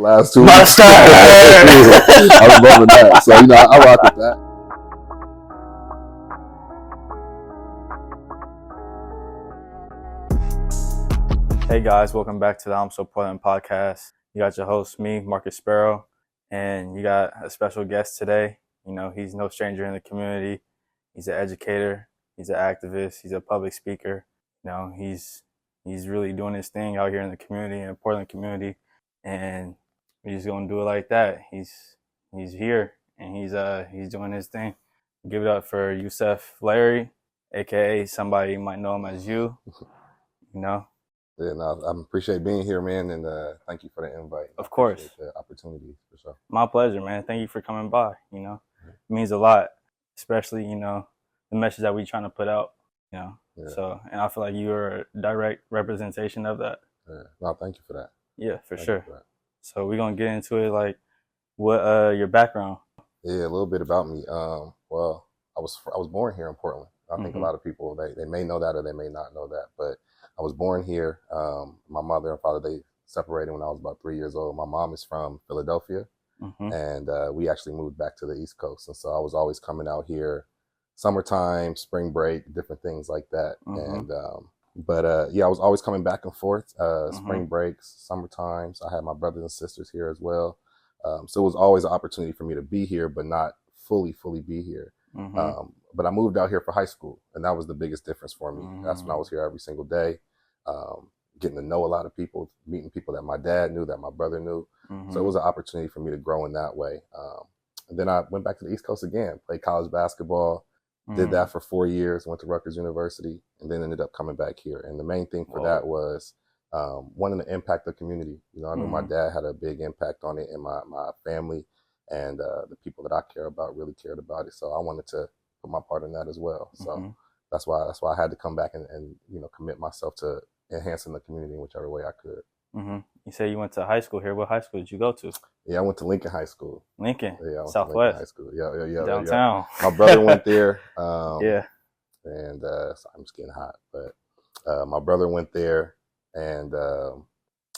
last 2 My weeks. star. I was loving that. So, I rock with that. Hey guys, welcome back to the I'm So Portland podcast. You got your host, me, Marcus Sparrow, and you got a special guest today. He's no stranger in the community. He's an educator. He's an activist. He's a public speaker. He's really doing his thing out here in the community, in the Portland community, and we're just gonna do it like that. He's here and he's doing his thing. Give it up for Yusuf Larry, aka somebody might know him as you. Yeah, no, I appreciate being here, man, and thank you for the invite. Of course. The opportunity, for sure. My pleasure, man. Thank you for coming by. It means a lot, especially, the message that we're trying to put out, Yeah. So, and I feel like you're a direct representation of that. Yeah. No, thank you for that. Yeah, for Thank sure. you for that. So we're going to get into it, like, what, your background? Yeah, a little bit about me. Well, I was born here in Portland. I think a lot of people, they may know that or they may not know that, but I was born here. My mother and father, they separated when I was about 3 years old. My mom is from Philadelphia, and we actually moved back to the East Coast. And so I was always coming out here, summertime, spring break, different things like that. And I was always coming back and forth, spring breaks, summer times. I had my brothers and sisters here as well. So it was always an opportunity for me to be here, but not fully be here. But I moved out here for high school, and that was the biggest difference for me. That's when I was here every single day, getting to know a lot of people, meeting people that my dad knew, that my brother knew. So it was an opportunity for me to grow in that way. And then I went back to the East Coast again, played college basketball, did that for 4 years, went to Rutgers University, and then ended up coming back here. And the main thing for that was wanting to impact the community. I know my dad had a big impact on it, and my family and the people that I care about really cared about it. So I wanted to put my part in that as well. So that's why I had to come back and commit myself to enhancing the community in whichever way I could. You say you went to high school here. What high school did you go to? Yeah, I went to Lincoln High School. Lincoln? Yeah, I went Southwest? to Lincoln High School. Yeah. Downtown. My brother went there. Yeah. And so I'm just getting hot. But my brother went there, and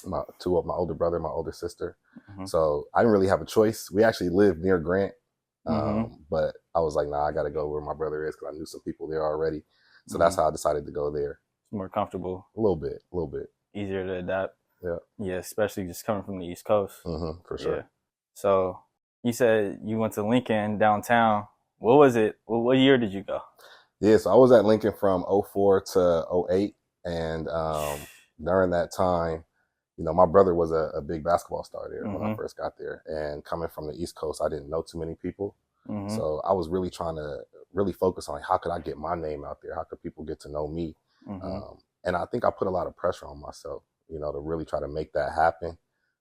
my older brother, my older sister. So I didn't really have a choice. We actually lived near Grant. But I was like, nah, I got to go where my brother is, because I knew some people there already. So that's how I decided to go there. More comfortable. A little bit. Easier to adapt. Yeah, especially just coming from the East Coast. For sure. Yeah. So you said you went to Lincoln downtown. What was it? What year did you go? Yeah, so I was at Lincoln from 04 to 08. And during that time, my brother was a big basketball star there when I first got there. And coming from the East Coast, I didn't know too many people. So I was really trying to focus on, like, how could I get my name out there? How could people get to know me? And I think I put a lot of pressure on myself, to really try to make that happen.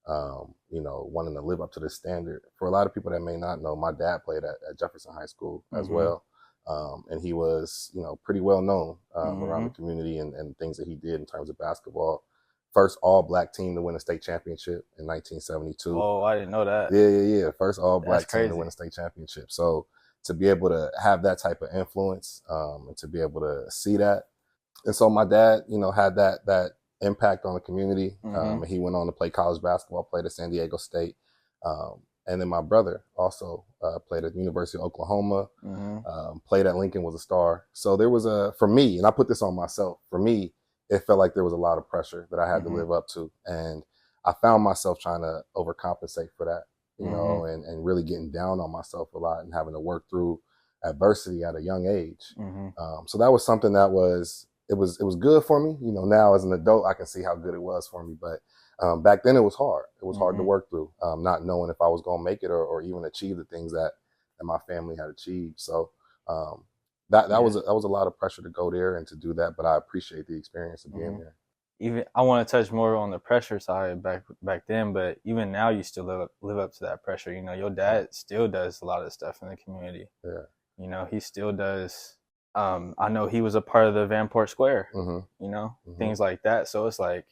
Wanting to live up to the standard. For a lot of people that may not know, my dad played at Jefferson High School as well. And he was, pretty well known around the community and things that he did in terms of basketball. First all-black team to win a state championship in 1972. Oh, I didn't know that. Yeah. First all-black team to win a state championship. So to be able to have that type of influence and to be able to see that. And so my dad, had that impact on the community. And he went on to play college basketball, played at San Diego State. And then my brother also played at the University of Oklahoma, played at Lincoln, was a star. So there was for me, and I put this on myself, for me, it felt like there was a lot of pressure that I had to live up to. And I found myself trying to overcompensate for that, and really getting down on myself a lot and having to work through adversity at a young age. So that was something that was good for me. Now as an adult, I can see how good it was for me. But back then it was hard. It was hard to work through, not knowing if I was going to make it or even achieve the things that my family had achieved. So that was a lot of pressure to go there and to do that. But I appreciate the experience of being there. Even I want to touch more on the pressure side back then, but even now you still live up to that pressure. Your dad still does a lot of stuff in the community. Yeah. He still does. I know he was a part of the Vanport Square, things like that. So it's like,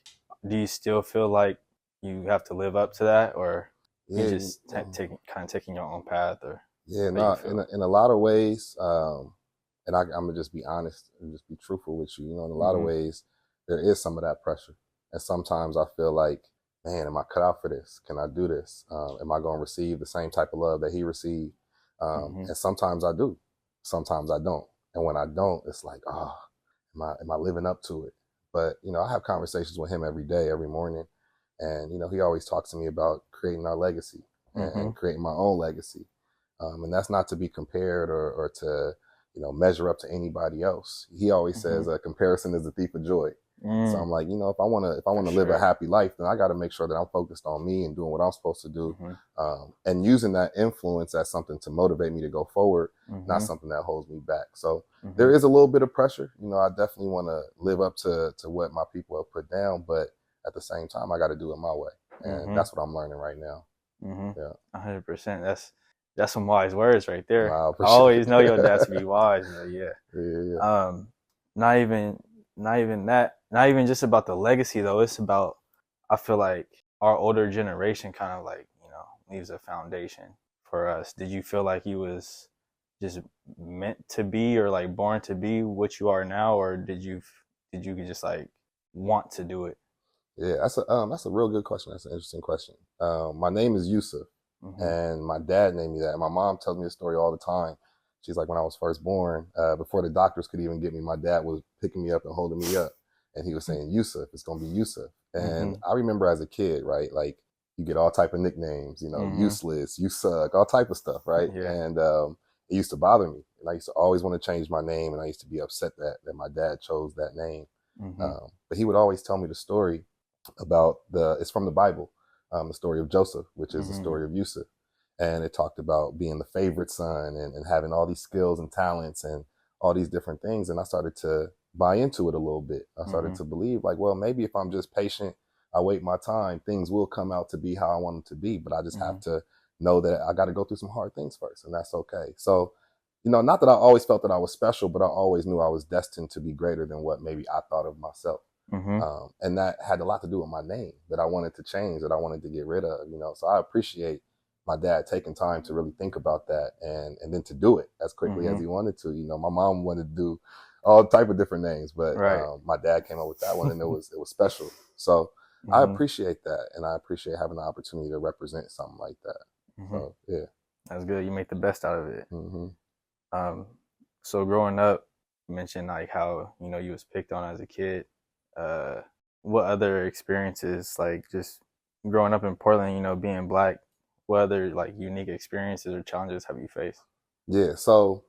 do you still feel like you have to live up to that, or you just taking your own path? Or in a lot of ways, and I'm gonna just be honest and just be truthful with you. In a lot of ways, there is some of that pressure, and sometimes I feel like man, am I cut out for this? Can I do this? Am I going to receive the same type of love that he received? And sometimes I do, sometimes I don't. And when I don't, it's like, oh, am I living up to it? But, I have conversations with him every day, every morning. And, he always talks to me about creating our legacy and creating my own legacy. And that's not to be compared or to, measure up to anybody else. He always says a comparison is the thief of joy. So I'm like, if I want to live a happy life, then I got to make sure that I'm focused on me and doing what I'm supposed to do, and using that influence as something to motivate me to go forward, not something that holds me back. So there is a little bit of pressure. I definitely want to live up to what my people have put down, but at the same time, I got to do it my way, and that's what I'm learning right now. Yeah, 100%. That's some wise words right there. I I always know your dad to be wise, but yeah. Not even that. Not even just about the legacy though. It's about, I feel like our older generation kind of like, leaves a foundation for us. Did you feel like you was just meant to be, or like born to be what you are now, or did you just like want to do it? Yeah, that's a real good question. That's an interesting question. My name is Yusuf, and my dad named me that. And my mom tells me a story all the time. She's like, when I was first born, before the doctors could even get me, my dad was picking me up and holding me up. And he was saying, Yusuf, it's going to be Yusuf. And I remember as a kid, right, like you get all type of nicknames, useless, you suck, all type of stuff, right? Yeah. And it used to bother me. And I used to always want to change my name. And I used to be upset that my dad chose that name. But he would always tell me the story about it's from the Bible, the story of Joseph, which is the story of Yusuf. And it talked about being the favorite son and having all these skills and talents and all these different things. And I started to buy into it a little bit. I started to believe like, well, maybe if I'm just patient, I wait my time, things will come out to be how I want them to be. But I just have to know that I got to go through some hard things first. And that's okay. So, not that I always felt that I was special, but I always knew I was destined to be greater than what maybe I thought of myself. And that had a lot to do with my name that I wanted to change, that I wanted to get rid of, So I appreciate my dad taking time to really think about that and then to do it as quickly as he wanted to. My mom wanted to do all type of different names, but my dad came up with that one, and it was special. So I appreciate that, and I appreciate having the opportunity to represent something like that. So yeah, that's good. You make the best out of it. So growing up, you mentioned like how you was picked on as a kid. What other experiences, like just growing up in Portland, being Black, what other like unique experiences or challenges have you faced? Yeah, so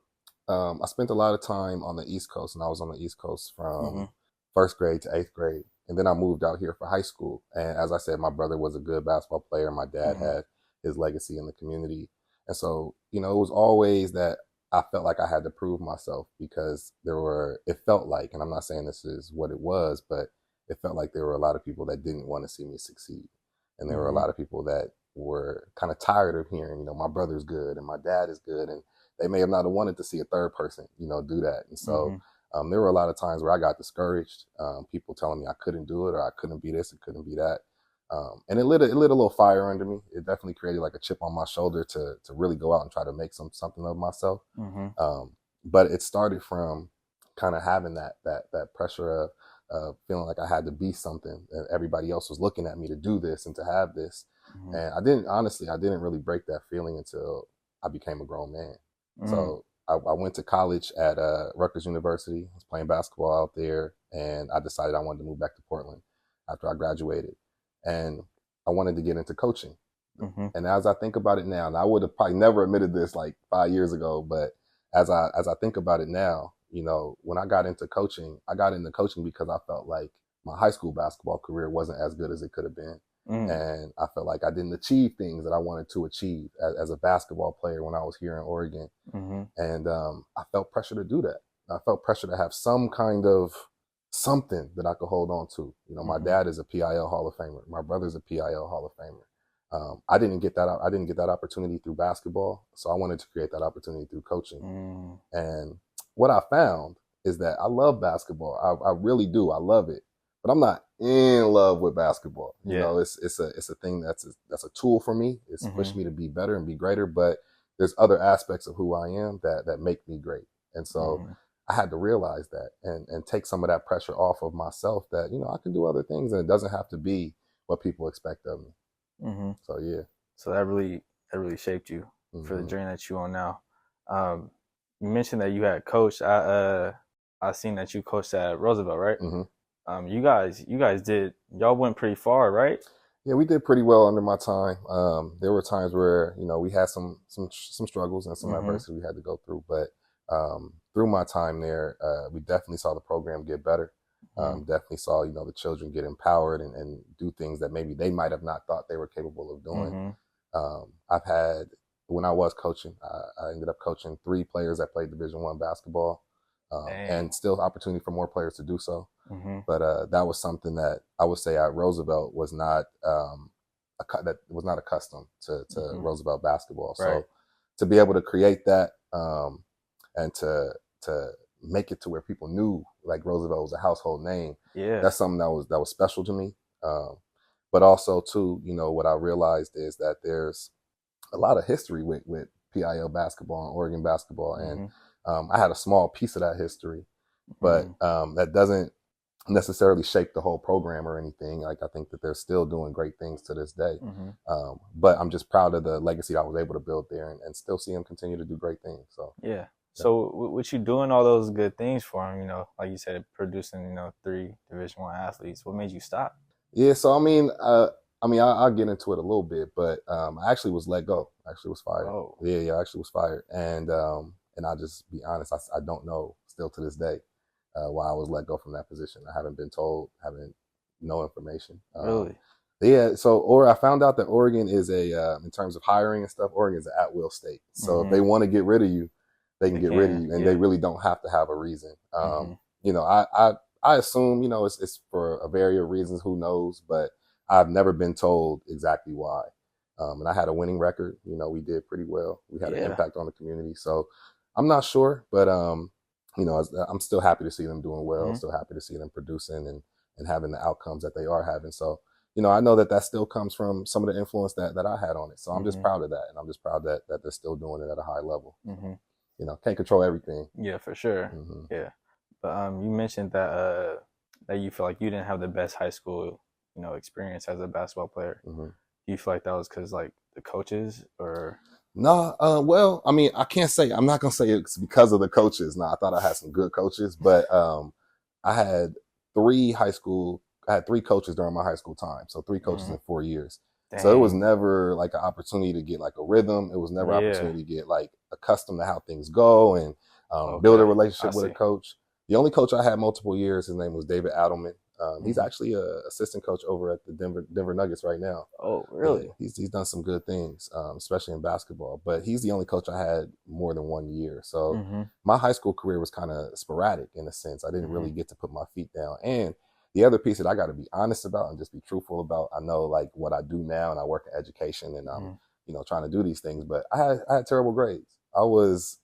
I spent a lot of time on the East Coast, and I was on the East Coast from first grade to 8th grade. And then I moved out here for high school. And as I said, my brother was a good basketball player. My dad had his legacy in the community. And so, it was always that I felt like I had to prove myself, because it felt like, and I'm not saying this is what it was, but it felt like there were a lot of people that didn't want to see me succeed. And there were a lot of people that were kind of tired of hearing, my brother's good and my dad is good. And they may have not wanted to see a third person, do that. And so there were a lot of times where I got discouraged, people telling me I couldn't do it, or I couldn't be this, it couldn't be that. And it lit a little fire under me. It definitely created like a chip on my shoulder to really go out and try to make something of myself. But it started from kind of having that pressure of feeling like I had to be something, and everybody else was looking at me to do this and to have this. And I didn't really break that feeling until I became a grown man. So I went to college at Rutgers University. I was playing basketball out there, and I decided I wanted to move back to Portland after I graduated. And I wanted to get into coaching. And as I think about it now, and I would have probably never admitted this like 5 years ago, but as I think about it now, when I got into coaching because I felt like my high school basketball career wasn't as good as it could have been. And I felt like I didn't achieve things that I wanted to achieve as a basketball player when I was here in Oregon. And I felt pressure to do that. I felt pressure to have some kind of something that I could hold on to. My dad is a PIL Hall of Famer. My brother's a PIL Hall of Famer. I didn't get that opportunity through basketball, so I wanted to create that opportunity through coaching. And what I found is that I love basketball. I really do. I love it. But I'm not in love with basketball. It's a thing that's a tool for me. It's pushed me to be better and be greater. But there's other aspects of who I am that make me great. And so I had to realize that and take some of that pressure off of myself that, I can do other things, and it doesn't have to be what people expect of me. Mm-hmm. So yeah. So that really shaped you for the Mm-hmm. journey that you're on now. You mentioned that you had coached. I seen that you coached at Roosevelt, right? Mm-hmm. Y'all went pretty far, right? Yeah, we did pretty well under my time. There were times where we had some struggles and some Mm-hmm. adversity we had to go through, but through my time there, we definitely saw the program get better. Definitely saw the children get empowered and do things that maybe they might have not thought they were capable of doing. I've had, when I was coaching, I ended up coaching 3 players that played Division I basketball, and still opportunity for more players to do so. But that was something that I would say at Roosevelt was not that was not accustomed to Roosevelt basketball. Right. So to be able to create that and to make it to where people knew like Roosevelt was a household name, that's something that was special to me. But also too, what I realized is that there's a lot of history with PIL basketball and Oregon basketball, and I had a small piece of that history, but that doesn't necessarily shape the whole program or anything. Like I think that they're still doing great things to this day. But I'm just proud of the legacy I was able to build there and still see them continue to do great things. So yeah. So with you doing all those good things for them, like you said, producing 3 Division I athletes, what made you stop? Yeah, so I'll get into it a little bit, but I actually was let go. I actually was fired. Oh. Yeah, I actually was fired, and I'll just be honest, I don't know still to this day why I was let go from that position. I haven't been told, haven't no information. Really? Yeah. So, I found out that Oregon is in terms of hiring and stuff, Oregon is an at-will state. So if they want to get rid of you, they can get rid of you, and they really don't have to have a reason. I assume it's for a variety of reasons. Who knows? But I've never been told exactly why. And I had a winning record. We did pretty well. We had an impact on the community. So I'm not sure, but I'm still happy to see them doing well. Still happy to see them producing and having the outcomes that they are having. So, I know that still comes from some of the influence that I had on it. So I'm just proud of that. And I'm just proud that they're still doing it at a high level. Can't control everything. Yeah, for sure. Yeah. But you mentioned that you feel like you didn't have the best high school, experience as a basketball player. Do you feel like that was because like the coaches or? No, well, I can't say, I'm not going to say it's because of the coaches. No, I thought I had some good coaches, but I had 3 coaches during my high school time. So 3 coaches in 4 years. Dang. So it was never like an opportunity to get like a rhythm. It was never an opportunity to get like accustomed to how things go and build a relationship with a coach. The only coach I had multiple years, his name was David Adelman. He's actually an assistant coach over at the Denver Nuggets right now. Oh, really? Yeah, he's done some good things, especially in basketball. But he's the only coach I had more than 1 year. So my high school career was kind of sporadic in a sense. I didn't really get to put my feet down. And the other piece that I got to be honest about and just be truthful about, I know like what I do now, and I work in education, and I'm trying to do these things. But I had terrible grades. I was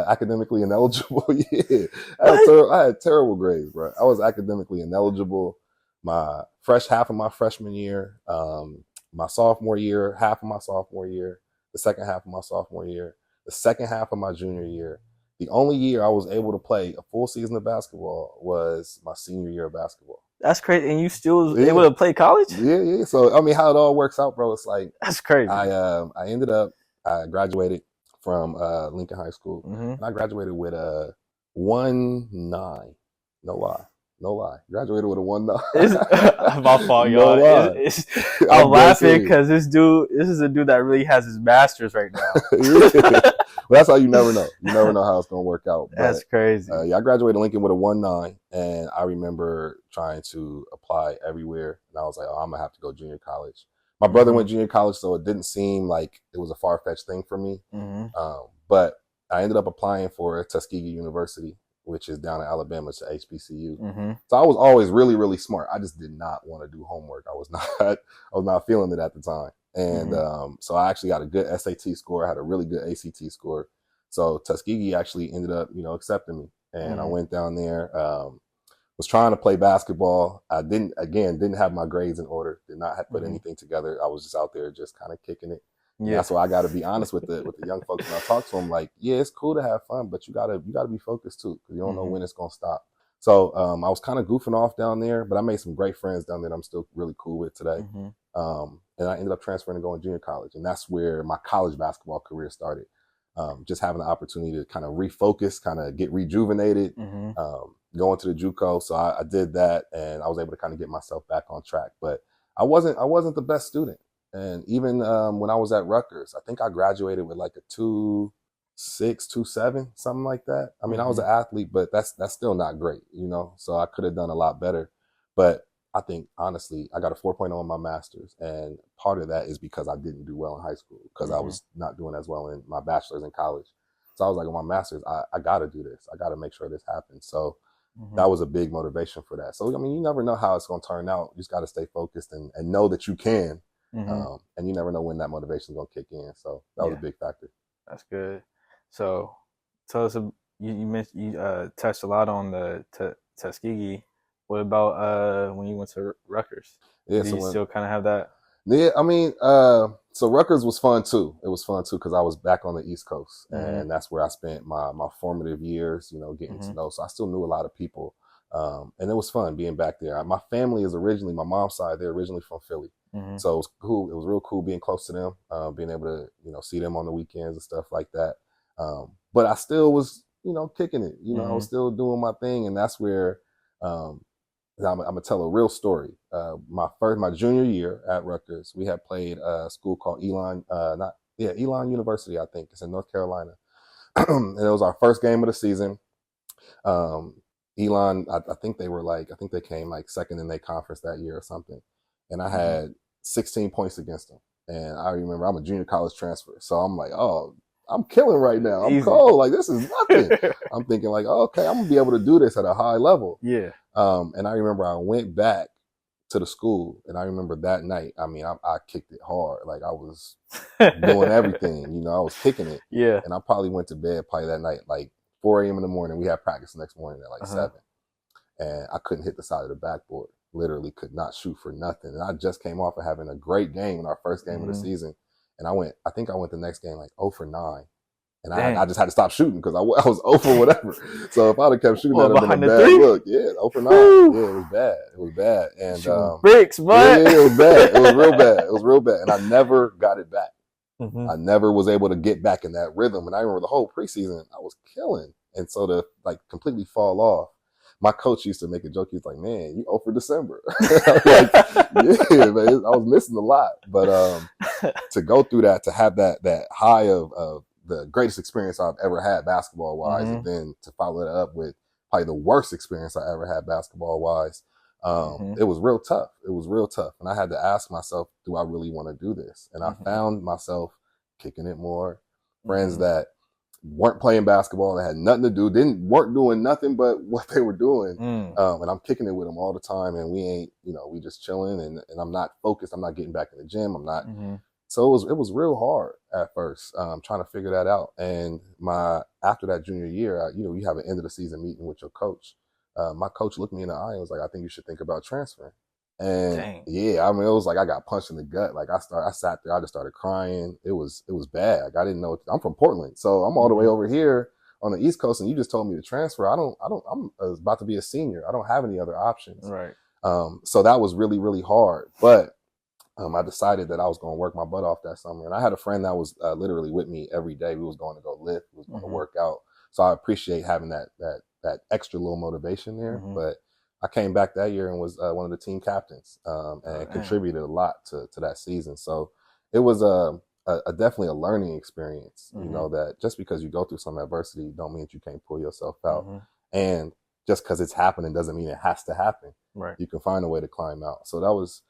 academically ineligible. Yeah, I had terrible grades, bro. I was academically ineligible. My half of my freshman year, my sophomore year, half of my sophomore year, the second half of my sophomore year, the second half of my junior year. The only year I was able to play a full season of basketball was my senior year of basketball. That's crazy, and you still was able to play college? Yeah. So how it all works out, bro. It's like that's crazy. I graduated from Lincoln High School, and I graduated with a 1.9. No lie. Graduated with a 1.9. My fault, y'all. I'm laughing because this is a dude that really has his master's right now. Yeah. Well, that's how you never know. You never know how it's going to work out. But, that's crazy. I graduated Lincoln with a 1.9, and I remember trying to apply everywhere, and I was like, oh, I'm going to have to go junior college. My brother went junior college, so it didn't seem like it was a far-fetched thing for me. But I ended up applying for Tuskegee University, which is down in Alabama, to HBCU. So I was always really, really smart. I just did not want to do homework. I was not feeling it at the time. And so I actually got a good SAT score. I had a really good ACT score. So Tuskegee actually ended up, accepting me. And I went down there, was trying to play basketball. I didn't have my grades in order. Did not have put anything together. I was just out there just kind of kicking it. Yeah. That's why I got to be honest with the young folks when I talk to them. Like, yeah, it's cool to have fun, but you gotta be focused too, because you don't know when it's gonna stop. So I was kind of goofing off down there, but I made some great friends down there that I'm still really cool with today. And I ended up transferring and going to junior college. And that's where my college basketball career started. Just having the opportunity to kind of refocus, kind of get rejuvenated, going to the JUCO. So I did that, and I was able to kind of get myself back on track. But I wasn't the best student. And even when I was at Rutgers, I think I graduated with like a 2.6, 2.7, something like that. I mean, I was an athlete, but that's still not great, So I could have done a lot better. But I think, honestly, I got a 4.0 in my master's. And part of that is because I didn't do well in high school, because I was not doing as well in my bachelor's in college. So I was like, on my master's, I got to do this. I got to make sure this happens. So that was a big motivation for that. So, I mean, you never know how it's going to turn out. You just got to stay focused and know that you can. And you never know when that motivation is going to kick in. So that was a big factor. That's good. So tell us, you mentioned you touched a lot on the Tuskegee. What about when you went to Rutgers? Yeah, Do you still kind of have that? Yeah, I mean, so Rutgers was fun too. It was fun too because I was back on the East Coast, and that's where I spent my formative years, getting to know. So I still knew a lot of people, and it was fun being back there. My family is originally, my mom's side, they're originally from Philly. So it was cool. It was real cool being close to them, being able to, see them on the weekends and stuff like that. But I still was, kicking it. I was still doing my thing, and that's where I'm gonna tell a real story. My junior year at Rutgers, we had played a school called Elon University, I think. It's in North Carolina. And it was our first game of the season. Elon, I think they came like second in their conference that year or something. And I had 16 points against them. And I remember I'm a junior college transfer. So I'm like, oh, I'm killing right now. I'm cold. Like, this is nothing. I'm thinking like, oh, okay, I'm going to be able to do this at a high level. Yeah. And I remember I went back to the school, and I remember that night, I mean, I kicked it hard. Like, I was doing everything, I was kicking it. Yeah. And I probably went to bed that night, like 4 a.m. in the morning. We had practice the next morning at like 7. And I couldn't hit the side of the backboard. Literally could not shoot for nothing. And I just came off of having a great game in our first game of the season. And I think I went the next game like 0 for 9. And I just had to stop shooting because I was 0 for whatever. So if I'd have kept shooting, that would have been a bad look. Yeah, 0 for 9. Yeah, it was bad. It was bad. And bricks, but yeah, it was bad. It was real bad. It was real bad. And I never got it back. I never was able to get back in that rhythm. And I remember the whole preseason, I was killing. And so to like completely fall off, my coach used to make a joke. He was like, man, you 0 for December. Like, yeah, man, I was missing a lot. But to go through that, to have that high of the greatest experience I've ever had basketball-wise, and then to follow it up with probably the worst experience I ever had basketball-wise, it was real tough. It was real tough. And I had to ask myself, do I really want to do this? And I found myself kicking it more. Friends that weren't playing basketball, that had nothing to do, weren't doing nothing but what they were doing. And I'm kicking it with them all the time, and we ain't, we just chilling, and I'm not focused. I'm not getting back in the gym. I'm not. So it was real hard at first, trying to figure that out. And after that junior year, you have an end of the season meeting with your coach. My coach looked me in the eye and was like, I think you should think about transferring. And yeah, I mean, it was like I got punched in the gut. Like I sat there, I just started crying. It was bad. Like I didn't know. I'm from Portland, so I'm all the way over here on the East Coast, and you just told me to transfer. I'm about to be a senior. I don't have any other options. Right. So that was really, really hard. But I decided that I was going to work my butt off that summer. And I had a friend that was literally with me every day. We was going to go lift. We was going to work out. So I appreciate having that extra little motivation there. But I came back that year and was one of the team captains and contributed a lot to that season. So it was definitely a learning experience, that just because you go through some adversity don't mean that you can't pull yourself out. And just because it's happening doesn't mean it has to happen. Right. You can find a way to climb out. So that was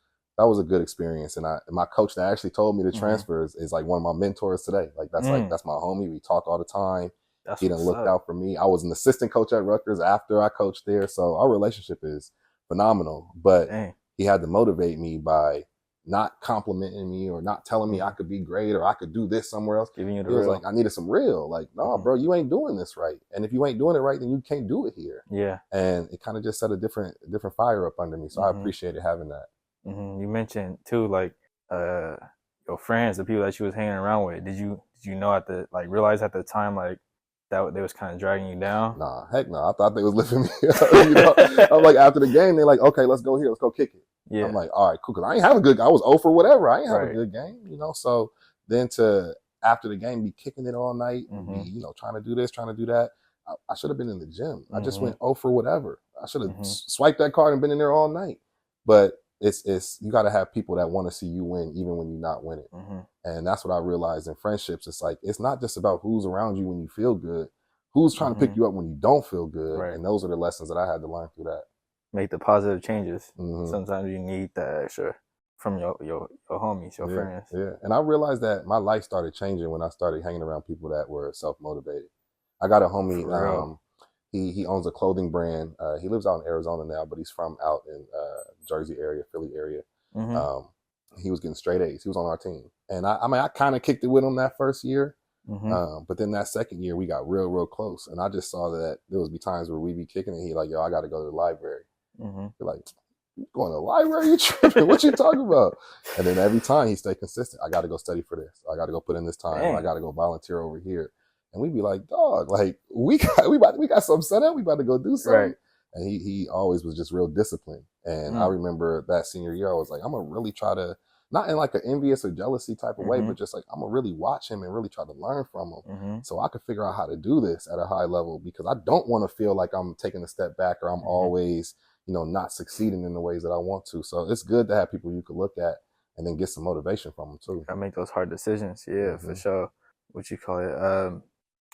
a good experience. And my coach that actually told me to transfer is like one of my mentors today. Like that's my homie. We talk all the time. He done looked out for me. I was an assistant coach at Rutgers after I coached there. So our relationship is phenomenal. But he had to motivate me by not complimenting me or not telling me I could be great or I could do this somewhere else. Giving you the real. It was real. like, I needed some real. Like, no, bro, you ain't doing this right. And if you ain't doing it right, then you can't do it here. Yeah. And it kind of just set a different fire up under me. So I appreciated having that. You mentioned too, like your friends, the people that you was hanging around with. Did you know realize at the time, like that they was kind of dragging you down? Nah, heck no. I thought they was lifting me up. You know, I'm like, after the game, they're like, okay, let's go here. Let's go kick it. Yeah. I'm like, all right, cool. Cause I ain't have a good, I was 0 for whatever. I ain't have Right. a good game, you know? So then to, after the game, be kicking it all night, Mhm. be, you know, trying to do this, trying to do that. I should have been in the gym. I just Mhm. went 0 for whatever. I should have Mhm. swiped that card and been in there all night. But it's you got to have people that want to see you win, even when you're not winning. Mhm. And that's what I realized in friendships. It's like, it's not just about who's around you when you feel good, who's trying to pick you up when you don't feel good. Right. And those are the lessons that I had to learn through that. Make the positive changes. Mhm. Sometimes you need that extra from your homies, your friends. Yeah. And I realized that my life started changing when I started hanging around people that were self-motivated. I got a homie, For real. he owns a clothing brand. He lives out in Arizona now, but he's from out in Jersey area, Philly area. Mhm. He was getting straight A's. He was on our team. And I mean, I kind of kicked it with him that first year. Mhm. But then that second year, we got real close. And I just saw that there would be times where we'd be kicking it. He like, yo, I got to go to the library. Mhm. You're like, you going to the library? You tripping? What you talking about? And then every time he stayed consistent. I got to go study for this. I got to go put in this time. Dang. I got to go volunteer over here. And we'd be like, dog, like we got something set up. We about to go do something. Right. And he always was just real disciplined. And I remember that senior year, I was like, I'm gonna really try to, not in like an envious or jealousy type of way, but just like I'm gonna really watch him and really try to learn from him, so I could figure out how to do this at a high level, because I don't want to feel like I'm taking a step back or I'm always, you know, not succeeding in the ways that I want to. So it's good to have people you could look at and then get some motivation from them too. Gotta make those hard decisions. Yeah, for sure. What you call it?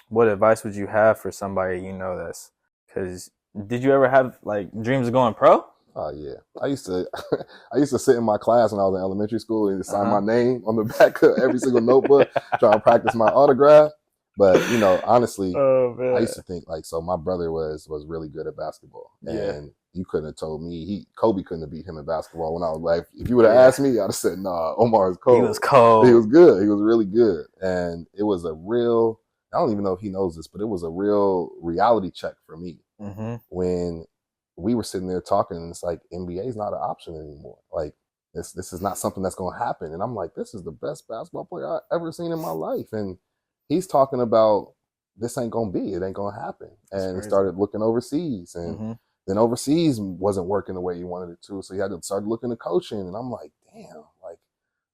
What advice would you have for somebody, you know, that's, because did you ever have like dreams of going pro? Oh yeah, I used to sit in my class when I was in elementary school and sign my name on the back of every single notebook, trying to practice my autograph. But you know, honestly, I used to think like, so my brother was really good at basketball, and you couldn't have told me Kobe couldn't have beat him in basketball. When I was like, if you would have asked me, I'd have said, nah, Omar is cold. He was cold. He was good. He was really good, and it was a real, I don't even know if he knows this, but it was a real reality check for me when we were sitting there talking, and it's like, NBA is not an option anymore. Like this is not something that's going to happen. And I'm like, this is the best basketball player I've ever seen in my life. And he's talking about this ain't going to be, it ain't going to happen. And he started looking overseas, and then overseas wasn't working the way he wanted it to. So he had to start looking at coaching. And I'm like, damn, like,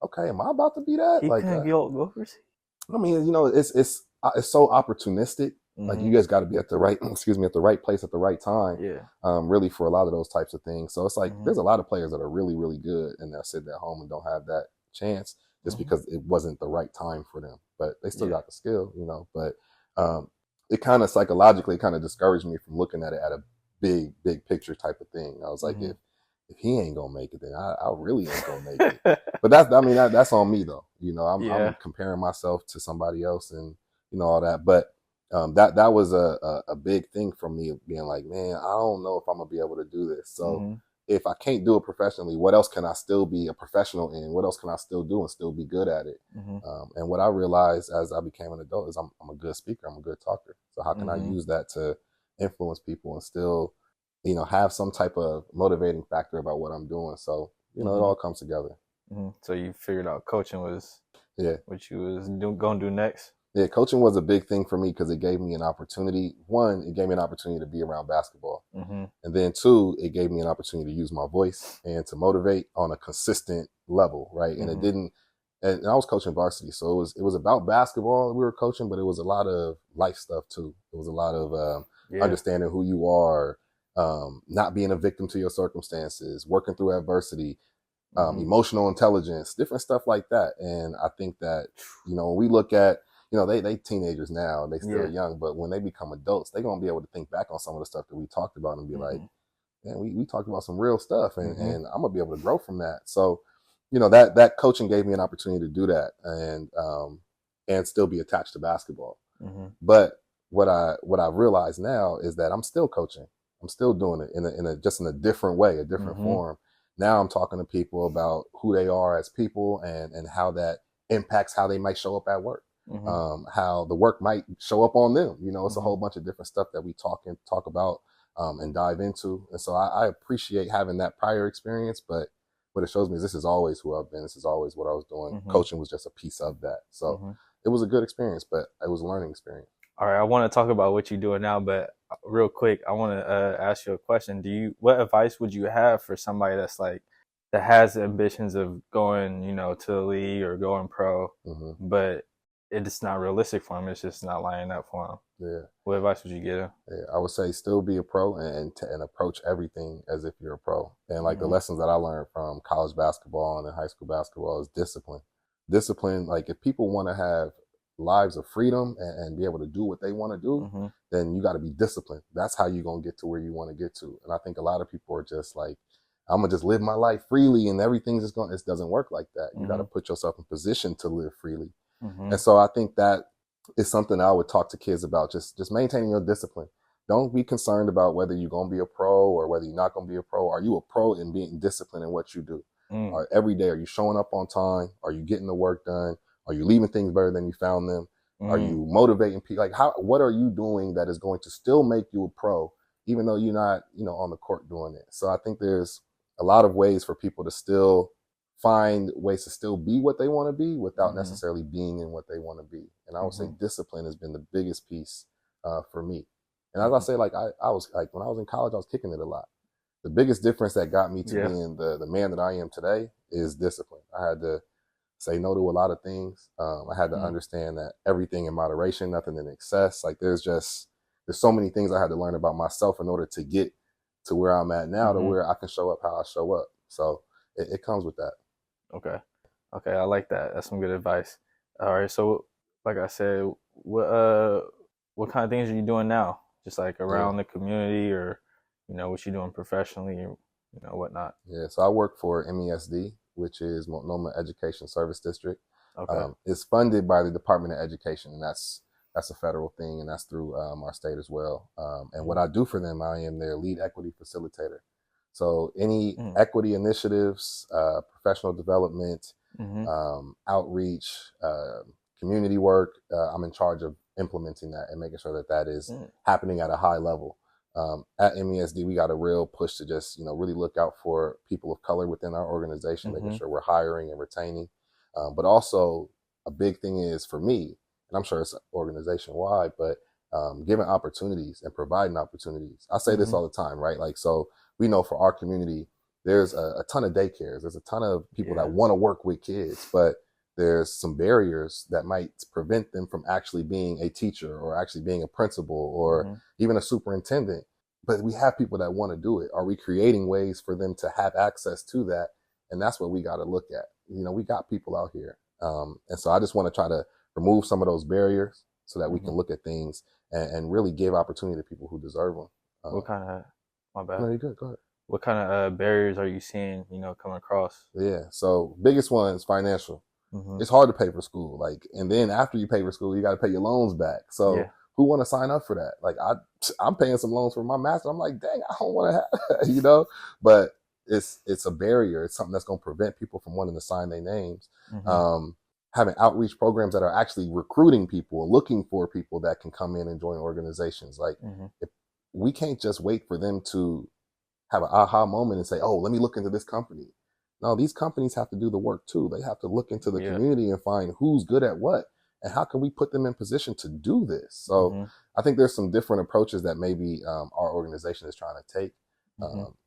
okay, am I about to be that? He like, couldn't go overseas. I mean, you know, it's so opportunistic. Like you guys got to be at the right, at the right place at the right time. Really for a lot of those types of things. So it's like there's a lot of players that are really good, and they're sitting at home and don't have that chance just because it wasn't the right time for them. But they still got the skill, you know. But it kind of psychologically kind of discouraged me from looking at it at a big picture type of thing. I was like, if he ain't gonna make it, then I really ain't gonna make it. But that's on me though. You know, I'm comparing myself to somebody else, and you know all that. But that was a big thing for me, being like, man, I don't know if I'm gonna be able to do this. So if I can't do it professionally, what else can I still be a professional in? What else can I still do and still be good at it? And what I realized as I became an adult is I'm a good speaker. I'm a good talker. So how can I use that to influence people and still, you know, have some type of motivating factor about what I'm doing? So, you know, it all comes together. So you figured out coaching was what you was going to do next? Yeah, coaching was a big thing for me because it gave me an opportunity. One, it gave me an opportunity to be around basketball. And then two, it gave me an opportunity to use my voice and to motivate on a consistent level, right? And it didn't, and I was coaching varsity, so it was about basketball we were coaching, but it was a lot of life stuff too. It was a lot of understanding who you are, not being a victim to your circumstances, working through adversity, emotional intelligence, different stuff like that. And I think that, you know, when we look at, you know, they teenagers now, they still young, but when they become adults, they're going to be able to think back on some of the stuff that we talked about and be like, man, we talked about some real stuff, and I'm going to be able to grow from that. So, you know, that coaching gave me an opportunity to do that and still be attached to basketball. But what I realize now is that I'm still coaching. I'm still doing it in a different way, a different form. Now I'm talking to people about who they are as people and how that impacts how they might show up at work. How the work might show up on them. You know, it's a whole bunch of different stuff that we talk about and dive into. And so I appreciate having that prior experience, but what it shows me is this is always who I've been. This is always what I was doing. Coaching was just a piece of that. So it was a good experience, but it was a learning experience. All right, I want to talk about what you're doing now, but real quick, I want to ask you a question. What advice would you have for somebody that has ambitions of going, to the league or going pro, but it's not realistic for them. It's just not lining up for them. Yeah. What advice would you give them? Yeah, I would say still be a pro and approach everything as if you're a pro. And like the lessons that I learned from college basketball and then high school basketball is discipline. Discipline, like if people want to have lives of freedom and be able to do what they want to do, then you got to be disciplined. That's how you're going to get to where you want to get to. And I think a lot of people are just like, I'm going to just live my life freely and everything's just going, it doesn't work like that. You got to put yourself in position to live freely. And so I think that is something I would talk to kids about, just maintaining your discipline. Don't be concerned about whether you're going to be a pro or whether you're not going to be a pro. Are you a pro in being disciplined in what you do? Every day, are you showing up on time? Are you getting the work done? Are you leaving things better than you found them? Are you motivating people? Like, what are you doing that is going to still make you a pro, even though you're not, on the court doing it? So I think there's a lot of ways for people to still find ways to still be what they want to be without necessarily being in what they want to be. And I would say discipline has been the biggest piece for me. And as I say, like I was like, when I was in college, I was kicking it a lot. The biggest difference that got me to being the man that I am today is discipline. I had to say no to a lot of things. I had to understand that everything in moderation, nothing in excess. Like there's so many things I had to learn about myself in order to get to where I'm at now, to where I can show up how I show up. So it comes with that. Okay, I like that. That's some good advice. All right, so like I said, what kind of things are you doing now? Just like around the community, or what you doing professionally, or whatnot? Yeah, so I work for MESD, which is Multnomah Education Service District. Okay. It's funded by the Department of Education, and that's a federal thing, and that's through our state as well. And what I do for them, I am their lead equity facilitator. So any equity initiatives, professional development, outreach, community work, I'm in charge of implementing that and making sure that is happening at a high level. At MESD, we got a real push to just, really look out for people of color within our organization, making sure we're hiring and retaining. But also a big thing is for me, and I'm sure it's organization wide, but giving opportunities and providing opportunities. I say this all the time, right? Like, so we know for our community, there's a ton of daycares. There's a ton of people that want to work with kids, but there's some barriers that might prevent them from actually being a teacher or actually being a principal or even a superintendent. But we have people that want to do it. Are we creating ways for them to have access to that? And that's what we got to look at. We got people out here. And so I just want to try to remove some of those barriers so that we can look at things and really give opportunity to people who deserve them. What kind of, my bad. No, you're good. Go ahead. What kind of barriers are you seeing, come across? Yeah. So biggest one is financial. It's hard to pay for school. Like, and then after you pay for school, you got to pay your loans back. So who want to sign up for that? Like I'm paying some loans for my master. I'm like, dang, I don't want to have that, but it's a barrier. It's something that's going to prevent people from wanting to sign their names. Having outreach programs that are actually recruiting people, looking for people that can come in and join organizations. Like if we can't just wait for them to have an aha moment and say, oh, let me look into this company. No, these companies have to do the work too. They have to look into the community and find who's good at what and how can we put them in position to do this. So I think there's some different approaches that maybe our organization is trying to take.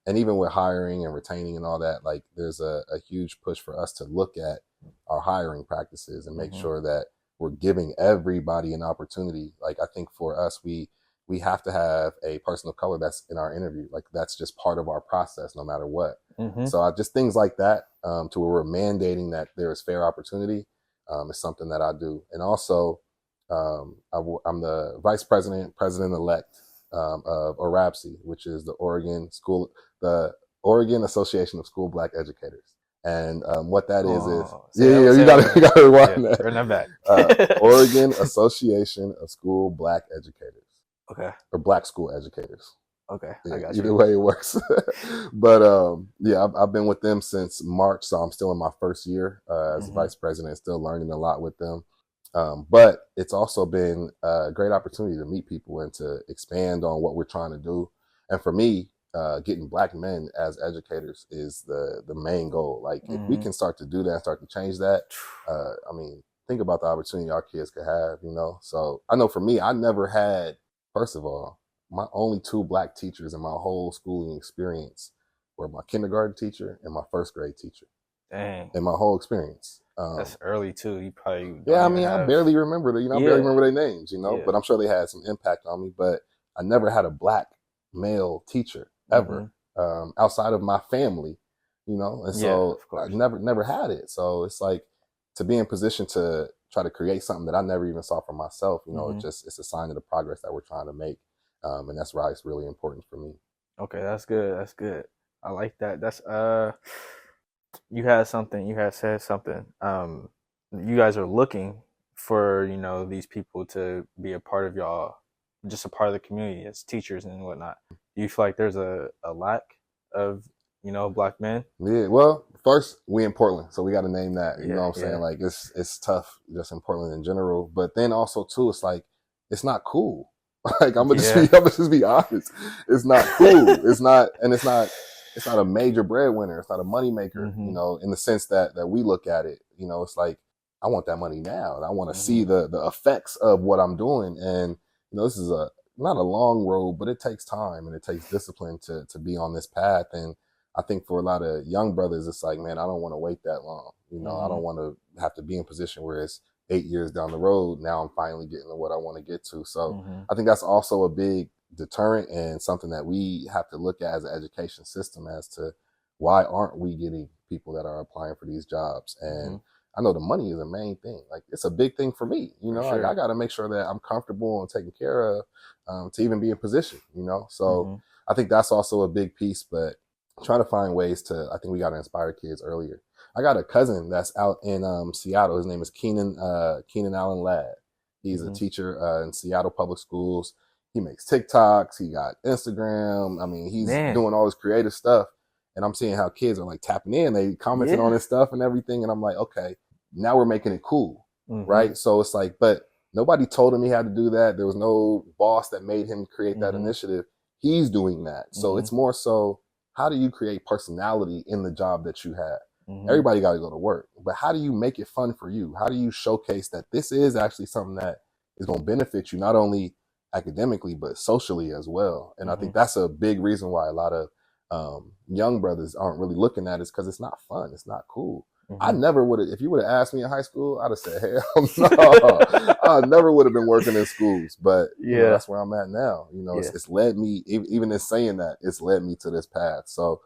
And even with hiring and retaining and all that, like there's a huge push for us to look at our hiring practices and make sure that we're giving everybody an opportunity. Like I think for us, we have to have a person of color that's in our interview. Like that's just part of our process, no matter what. So just things like that, to where we're mandating that there is fair opportunity, is something that I do. And also, I'm the vice president-elect of ORAPSI, which is the Oregon Association of School Black Educators. And what that is you gotta rewind that. Turn that back. Oregon Association of School Black Educators. Okay. Or Black School Educators. Okay, yeah, I got you. Either way it works. But I've been with them since March, so I'm still in my first year as vice president, still learning a lot with them. But it's also been a great opportunity to meet people and to expand on what we're trying to do. And for me, getting Black men as educators is the main goal. Like if we can start to do that, start to change that, think about the opportunity our kids could have, So I know for me, I never had, first of all, my only 2 Black teachers in my whole schooling experience were my kindergarten teacher and my first grade teacher. Dang. In my whole experience. That's early too. You probably don't yeah, I even mean, I have... barely remember I barely remember their names, but I'm sure they had some impact on me. But I never had a Black male teacher ever, outside of my family, and so I never had it. So it's like, to be in position to try to create something that I never even saw for myself, it's a sign of the progress that we're trying to make. And that's why it's really important for me. Okay, that's good. That's good. I like that. That's you had said something. You guys are looking for, these people to be a part of y'all, just a part of the community as teachers and whatnot. Do you feel like there's a lack of, Black men? Yeah, well, first, we in Portland, so we got to name that. You know what I'm saying? Like, it's tough just in Portland in general. But then also too, it's like, it's not cool. Like, I'm gonna just be honest. It's not cool. It's not a major breadwinner. It's not a moneymaker, in the sense that we look at it. It's like, I want that money now, and I want to see the effects of what I'm doing. And this is not a long road, but it takes time and it takes discipline to be on this path. And I think for a lot of young brothers, it's like, man, I don't want to wait that long. I don't want to have to be in position where it's 8 years down the road. Now I'm finally getting to what I want to get to. So I think that's also a big deterrent and something that we have to look at as an education system as to why aren't we getting people that are applying for these jobs. And I know the money is a main thing. Like, it's a big thing for me, like, I got to make sure that I'm comfortable and taken care of to even be in position, so I think that's also a big piece. But trying to find ways to, I think we got to inspire kids earlier. I got a cousin that's out in Seattle. His name is Keenan Allen Ladd. He's a teacher in Seattle public schools. He makes TikToks. He got Instagram. I mean, he's doing all this creative stuff. And I'm seeing how kids are like tapping in. They commenting on his stuff and everything. And I'm like, okay, now we're making it cool. Right. So it's like, but nobody told him he had to do that. There was no boss that made him create that initiative. He's doing that. So it's more so, how do you create personality in the job that you have? Everybody got to go to work, but how do you make it fun for you? How do you showcase that this is actually something that is going to benefit you, not only academically, but socially as well? And I think that's a big reason why a lot of young brothers aren't really looking at it, is because it's not fun. It's not cool. I never would have, if you would have asked me in high school, I'd have said, hell no. I never would have been working in schools. But that's where I'm at now. It's led me, even in saying that, it's led me to this path. So,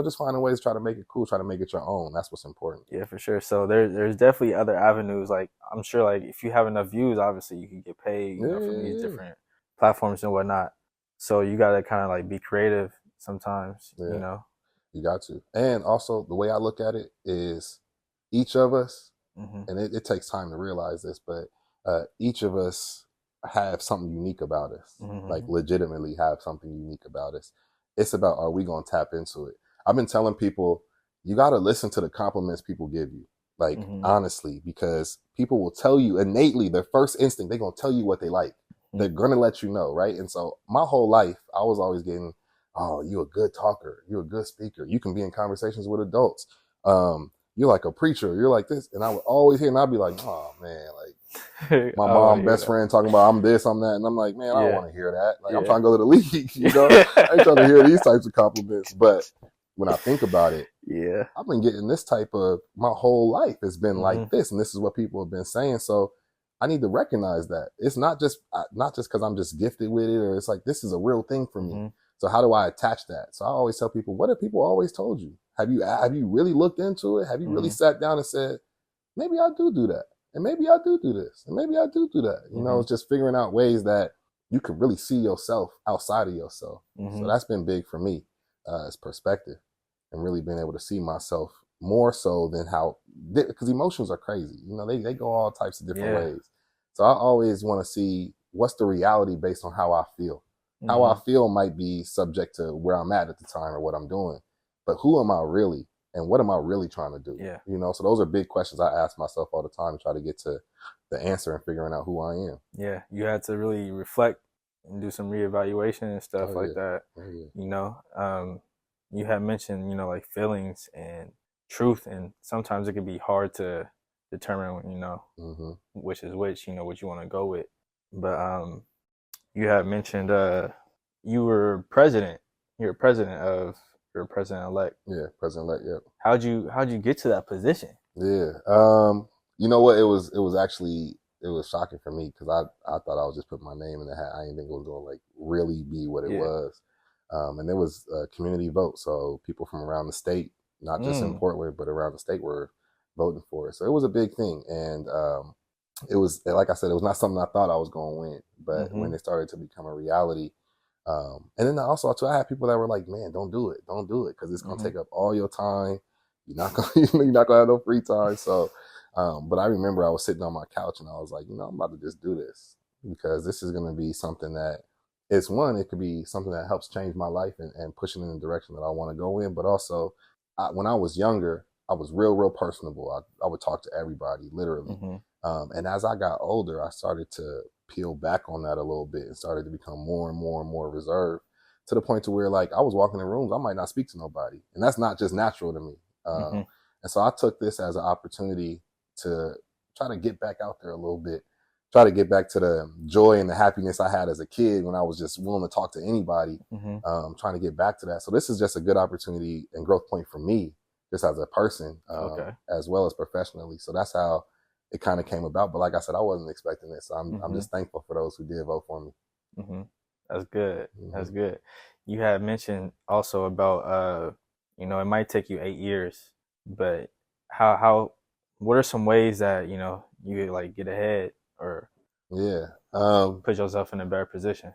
just finding ways to try to make it cool, try to make it your own. That's what's important. Yeah, for sure. So there's definitely other avenues. Like, I'm sure, like, if you have enough views, obviously you can get paid, from these different platforms and whatnot. So you got to kind of like be creative sometimes, You got to. And also, the way I look at it is, each of us, and it takes time to realize this, but each of us have something unique about us, like legitimately have something unique about us. It's about, are we going to tap into it? I've been telling people, you got to listen to the compliments people give you, like, honestly, because people will tell you innately, their first instinct, they're going to tell you what they like. They're going to let you know, right? And so my whole life, I was always getting, oh, you're a good talker. You're a good speaker. You can be in conversations with adults. You're like a preacher. You're like this. And I would always hear, and I'd be like, oh, man, like my mom, best friend talking about I'm this, I'm that. And I'm like, man, I don't want to hear that. Like, I'm trying to go to the league, I ain't trying to hear these types of compliments. But when I think about it, I've been getting this type of, my whole life has been like this. And this is what people have been saying. So I need to recognize that. It's not just because I'm just gifted with it, or it's like, this is a real thing for me. So how do I attach that? So I always tell people, what have people always told you? Have you really looked into it? Have you really sat down and said, maybe I do that, and maybe I do this, and maybe I do that? It's just figuring out ways that you can really see yourself outside of yourself. So that's been big for me, as perspective, and really being able to see myself more so than how, because emotions are crazy. They go all types of different ways. So I always want to see what's the reality based on how I feel. How I feel might be subject to where I'm at the time or what I'm doing. But who am I really? And what am I really trying to do? So those are big questions I ask myself all the time to try to get to the answer and figuring out who I am. Yeah, you had to really reflect and do some reevaluation and stuff that. You had mentioned, like feelings and truth, and sometimes it can be hard to determine, Mm-hmm. which is which, what you want to go with. But you had mentioned you were president. You're president elect. Yeah, president-elect. Yeah. How'd you get to that position? Yeah. You know what? It was shocking for me because I thought I was just putting my name in the hat. I didn't think it was gonna like really be what it Yeah. was. And it was a community vote, so people from around the state, not just in Portland, but around the state, were voting for it. So it was a big thing, and it was, like I said, it was not something I thought I was going to win. But when it started to become a reality, and then also too, I had people that were like, "Man, don't do it, because it's gonna take up all your time. You're not gonna have no free time." So, but I remember I was sitting on my couch and I was like, I'm about to just do this because this is gonna be something that it could be something that helps change my life and push it in the direction that I want to go in. But also, when I was younger, I was real personable. I would talk to everybody, literally. And as I got older, I started to peel back on that a little bit and started to become more and more reserved, to the point to where, like, I was walking in rooms, I might not speak to nobody. And that's not just natural to me. And so I took this as an opportunity to try to get back out there a little bit, try to get back to the joy and the happiness I had as a kid when I was just willing to talk to anybody, trying to get back to that. So this is just a good opportunity and growth point for me, just as a person, as well as professionally. So that's how it kind of came about. But like I said, I wasn't expecting this. So I'm just thankful for those who did vote for me. That's good. That's good. You had mentioned also about, it might take you 8 years, but what are some ways that, you could like get ahead or put yourself in a better position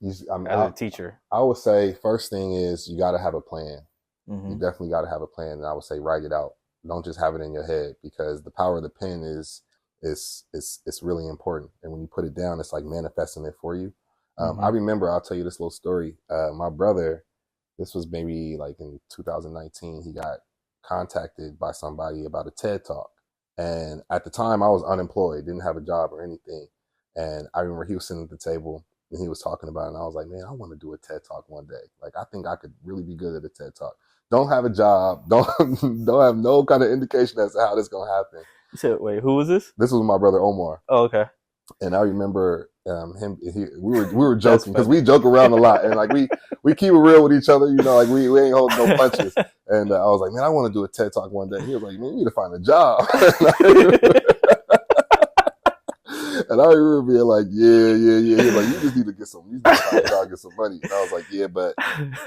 as a teacher? I would say first thing is you got to have a plan. You definitely got to have a plan. And I would say write it out. Don't just have it in your head, because the power of the pen is really important. And when you put it down, it's like manifesting it for you. I remember, I'll tell you this little story. My brother, this was maybe like in 2019, he got contacted by somebody about a TED Talk. And at the time I was unemployed, didn't have a job or anything. And I remember he was sitting at the table and he was talking about it. And I was like, man, I want to do a TED Talk one day. Like, I think I could really be good at a TED Talk. Don't have a job. Don't have no kind of indication as to how this is going to happen. You said, wait, who was this? This was my brother Omar. Oh, okay. And I remember we were joking, because we joke around a lot, and like we keep it real with each other, like we ain't holding no punches. And I was like, man, I want to do a TED Talk one day. He was like, man, you need to find a job. And I remember being like, yeah. He was like, you just need to find a job, get some money. And I was like, yeah, but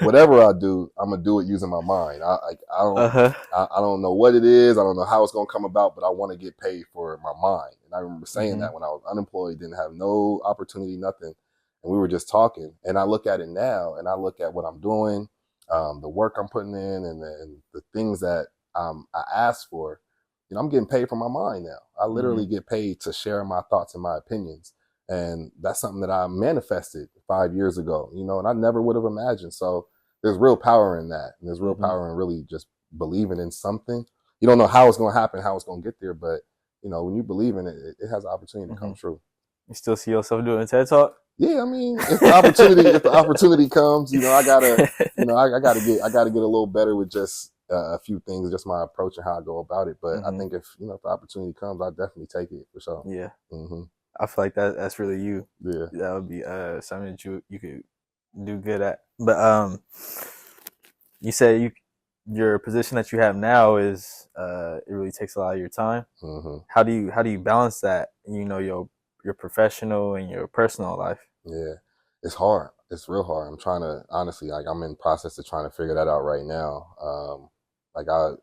whatever I do, I'm gonna do it using my mind. I don't know what it is. I don't know how it's gonna come about, but I want to get paid for my mind. And I remember saying that when I was unemployed, didn't have no opportunity, nothing. And we were just talking. And I look at it now, and I look at what I'm doing, the work I'm putting in, and the things that I asked for. I'm getting paid for my mind now. I literally get paid to share my thoughts and my opinions. And that's something that I manifested 5 years ago, and I never would have imagined. So there's real power in that. And there's real power in really just believing in something. You don't know how it's going to happen, how it's going to get there. But, when you believe in it, it has the opportunity to come true. You still see yourself doing a TED Talk? Yeah, I mean, if the opportunity comes, I gotta get a little better with just a few things, just my approach and how I go about it. But I think if the opportunity comes, I definitely take it for sure. Yeah. I feel like that's really you. Yeah. That would be something that you could do good at. But you said your position that you have now is it really takes a lot of your time. How do you balance that? Your professional and your personal life. Yeah, it's hard. It's real hard. I'm trying to, honestly, like, I'm in the process of trying to figure that out right now. Like I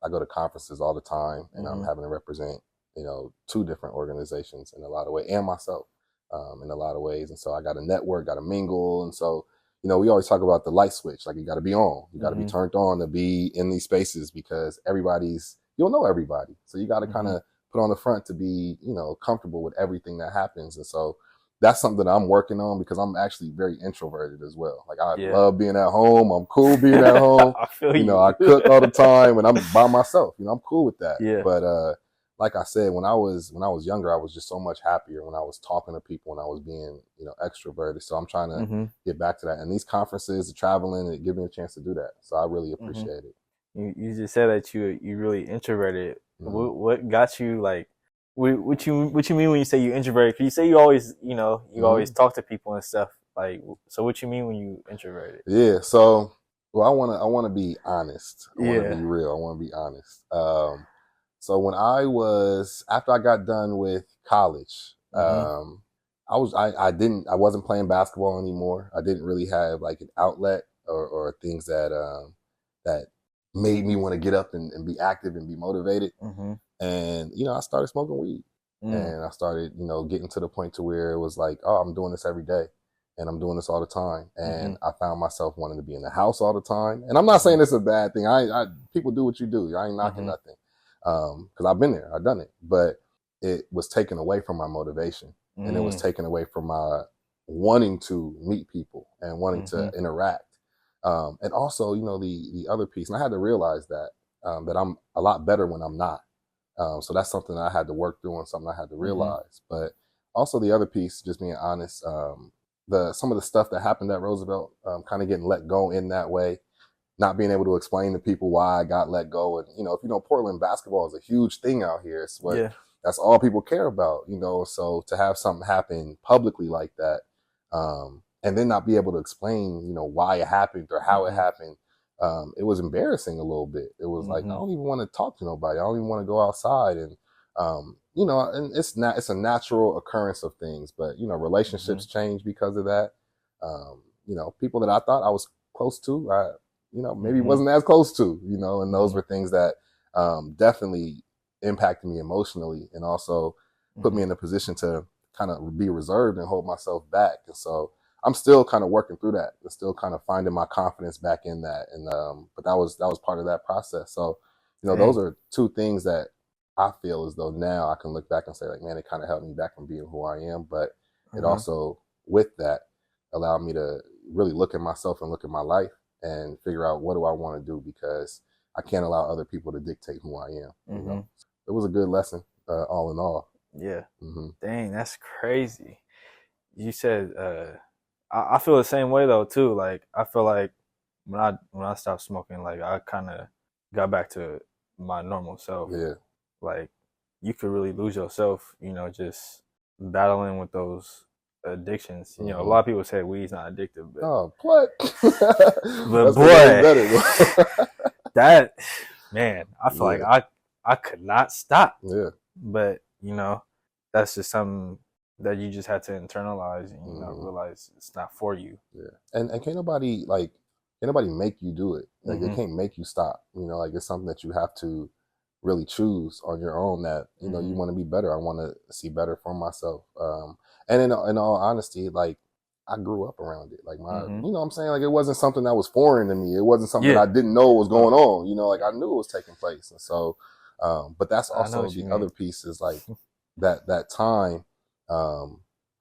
go to conferences all the time, and I'm having to represent, 2 different organizations in a lot of ways, and myself in a lot of ways. And so I got to network, got to mingle. And so, we always talk about the light switch. Like, you got to be on. You got to be turned on to be in these spaces, because you don't know everybody. So you got to kind of put on the front to be, comfortable with everything that happens. And so that's something that I'm working on, because I'm actually very introverted as well. Like, I love being at home. I'm cool being at home. I cook all the time when I'm by myself. I'm cool with that. Yeah. But like I said, when I was younger, I was just so much happier when I was talking to people and I was being, extroverted. So I'm trying to get back to that. And these conferences, the traveling, it give me a chance to do that. So I really appreciate it. You just said that you really introverted. What got you like? What you mean when you say you introverted? Cause you say you always always talk to people and stuff. Like, so what you mean when you introverted? Yeah. So, well, I want to be honest. I want to Yeah. be real. I want to be honest. So when after I got done with college, I wasn't playing basketball anymore. I didn't really have like an outlet or things that made me want to get up and be active and be motivated. And, I started smoking weed and I started, getting to the point to where it was like, oh, I'm doing this every day and I'm doing this all the time. And I found myself wanting to be in the house all the time. And I'm not saying it's a bad thing. People do what you do. I ain't knocking nothing. Cause I've been there, I've done it, but it was taken away from my motivation and it was taken away from my wanting to meet people and wanting to interact. And also, the other piece, and I had to realize that I'm a lot better when I'm not. So that's something that I had to work through and something I had to realize. But also the other piece, just being honest, some of the stuff that happened at Roosevelt, kind of getting let go in that way, not being able to explain to people why I got let go. And, if Portland basketball is a huge thing out here. It's that's all people care about, so to have something happen publicly like that, and then not be able to explain, why it happened or how it happened. It was embarrassing a little bit. It was like, I don't even want to talk to nobody. I don't even want to go outside. And, and it's a natural occurrence of things, but, relationships change because of that. People that I thought I was close to, maybe wasn't as close to, and those were things that, definitely impacted me emotionally and also put me in a position to kind of be reserved and hold myself back. And so I'm still kind of working through that. I'm still kind of finding my confidence back in that. And, but that was part of that process. So, those are two things that I feel as though now I can look back and say like, man, it kind of helped me back from being who I am. But it also, with that, allowed me to really look at myself and look at my life and figure out what do I want to do, because I can't allow other people to dictate who I am. It was a good lesson, all in all. Yeah. Dang, that's crazy. You said, I feel the same way though too. Like I feel like when I stopped smoking, like I kind of got back to my normal self. Yeah. Like you could really lose yourself, just battling with those addictions. A lot of people say weed's not addictive, but what? But boy, that man, I feel like I could not stop. Yeah. But that's just something that you just had to internalize and realize it's not for you. Yeah. And can't nobody make you do it. Like they can't make you stop. Like it's something that you have to really choose on your own, that you want to be better. I want to see better for myself. And in all honesty, like I grew up around it. Like my you know what I'm saying? Like it wasn't something that was foreign to me. It wasn't something that I didn't know was going on. Like I knew it was taking place. And so but that's also the other piece is like that time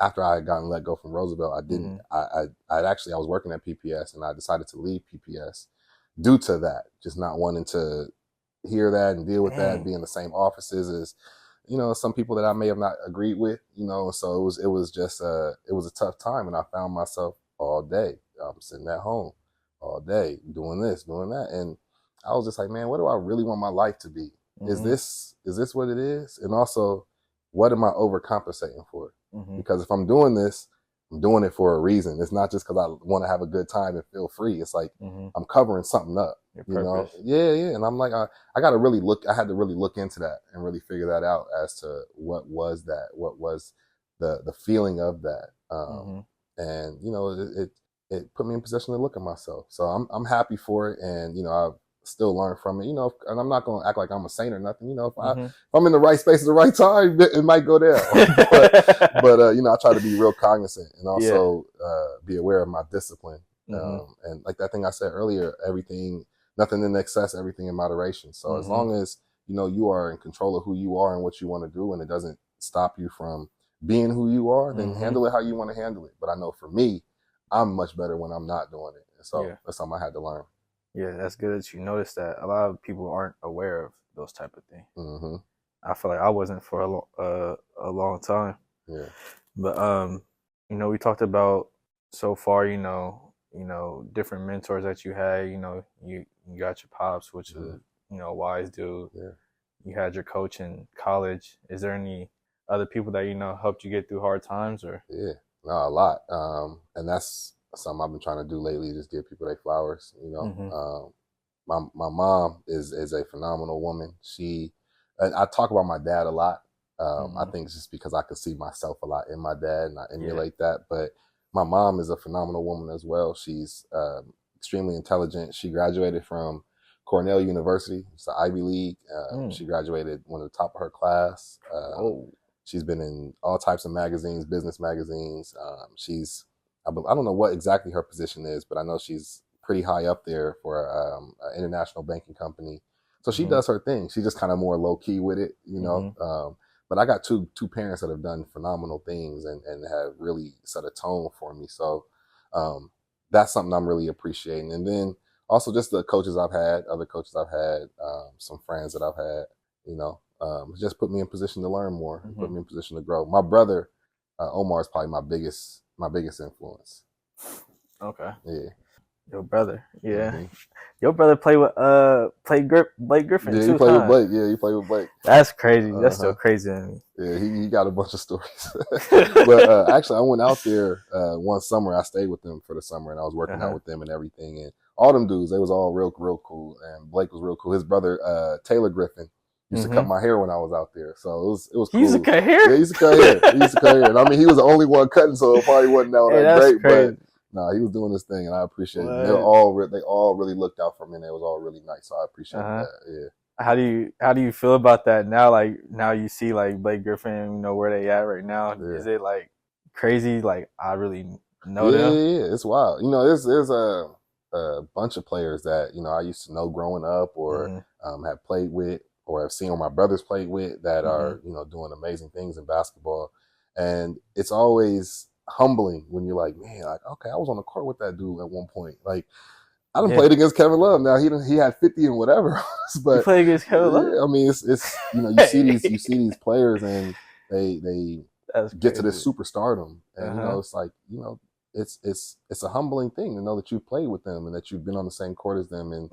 after I had gotten let go from Roosevelt, I didn't I was working at PPS and I decided to leave PPS due to that, just not wanting to hear that and deal with that and be in the same offices as some people that I may have not agreed with, so it was just it was a tough time, and I found myself all day I'm sitting at home all day doing this, doing that, and I was just like, man, what do I really want my life to be? Is this what it is? And also, what am I overcompensating for? Because if I'm doing this, I'm doing it for a reason. It's not just because I want to have a good time and feel free. It's like I'm covering something up. Yeah. And I'm like, I got to really I had to really look into that and really figure that out as to what was the feeling of that. And it put me in position to look at myself. So I'm happy for it, and I've still learn from it. And I'm not going to act like I'm a saint or nothing. If I'm in the right space at the right time, it might go down. but I try to be real cognizant and also be aware of my discipline. And like that thing I said earlier, nothing in excess, everything in moderation. So as long as you are in control of who you are and what you want to do, and it doesn't stop you from being who you are, then handle it how you want to handle it. But I know for me, I'm much better when I'm not doing it. And so that's something I had to learn. Yeah, that's good that you noticed that. A lot of people aren't aware of those type of things. I feel like I wasn't for a long time. Yeah. But we talked about so far, different mentors that you had. You got your pops, which is a wise dude. Yeah. you had your coach in college. Is there any other people that helped you get through hard times? Or Yeah, no, a lot. And that's something I've been trying to do lately, just give people their flowers, mm-hmm. My mom is a phenomenal woman. I talk about my dad a lot. I think it's just because I could see myself a lot in my dad and I emulate that. But my mom is a phenomenal woman as well. She's extremely intelligent. She graduated from Cornell University. It's the Ivy League. She graduated one of the top of her class. She's been in all types of magazines, business magazines. I don't know what exactly her position is, but I know she's pretty high up there for an international banking company. So she does her thing. She's just kind of more low key with it, but I got two parents that have done phenomenal things and have really set a tone for me. So that's something I'm really appreciating. And then also just the coaches I've had, other coaches I've had, some friends that I've had, just put me in position to learn more, put me in position to grow. My brother, Omar, is probably my biggest influence. Okay. Yeah. Your brother, yeah. Your brother played with Blake Griffin too. Yeah, he played with Blake. Yeah, he played with Blake. That's crazy. That's still crazy to me. Yeah, he got a bunch of stories. But actually, I went out there one summer. I stayed with them for the summer, and I was working out with them and everything. And all them dudes, they was all real cool. And Blake was real cool. His brother, Taylor Griffin, used to cut my hair when I was out there. So it was cool. He used to cut hair? Yeah, he used to cut hair. And I mean, he was the only one cutting, so it probably wasn't all that great. Crazy. But no, he was doing his thing, and I appreciate it. They all really looked out for me, and they was all really nice. So I appreciate that. Yeah. How do you feel about that now? Like now you see like Blake Griffin, where they at right now. Yeah. Is it like crazy? Like I really know them. Yeah, it's wild. There's a bunch of players that I used to know growing up, or have played with, or have seen, or my brothers played with that are doing amazing things in basketball, and it's always humbling when you're like, man, like, okay, I was on the court with that dude at one point. Like, I done played against Kevin Love. Now he had 50 and whatever, but you play against Kevin Love. I mean, it's you see these players and they get to this superstardom, and it's like it's a humbling thing to know that you played with them and that you've been on the same court as them, and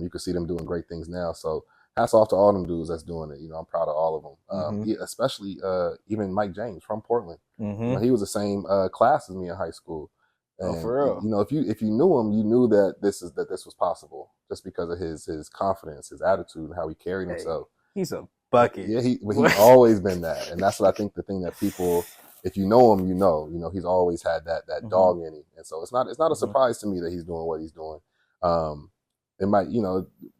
you can see them doing great things now. So hats off to all them dudes that's doing it. I'm proud of all of them, especially even Mike James from Portland. He was the same class as me in high school. And, for real. If you knew him, you knew that this was possible just because of his confidence, his attitude, and how he carried himself. He's a bucket. Yeah, he's always been that, and that's what I think. The thing that people, if you know him, he's always had that dog in him, and so it's not a surprise to me that he's doing what he's doing. It might,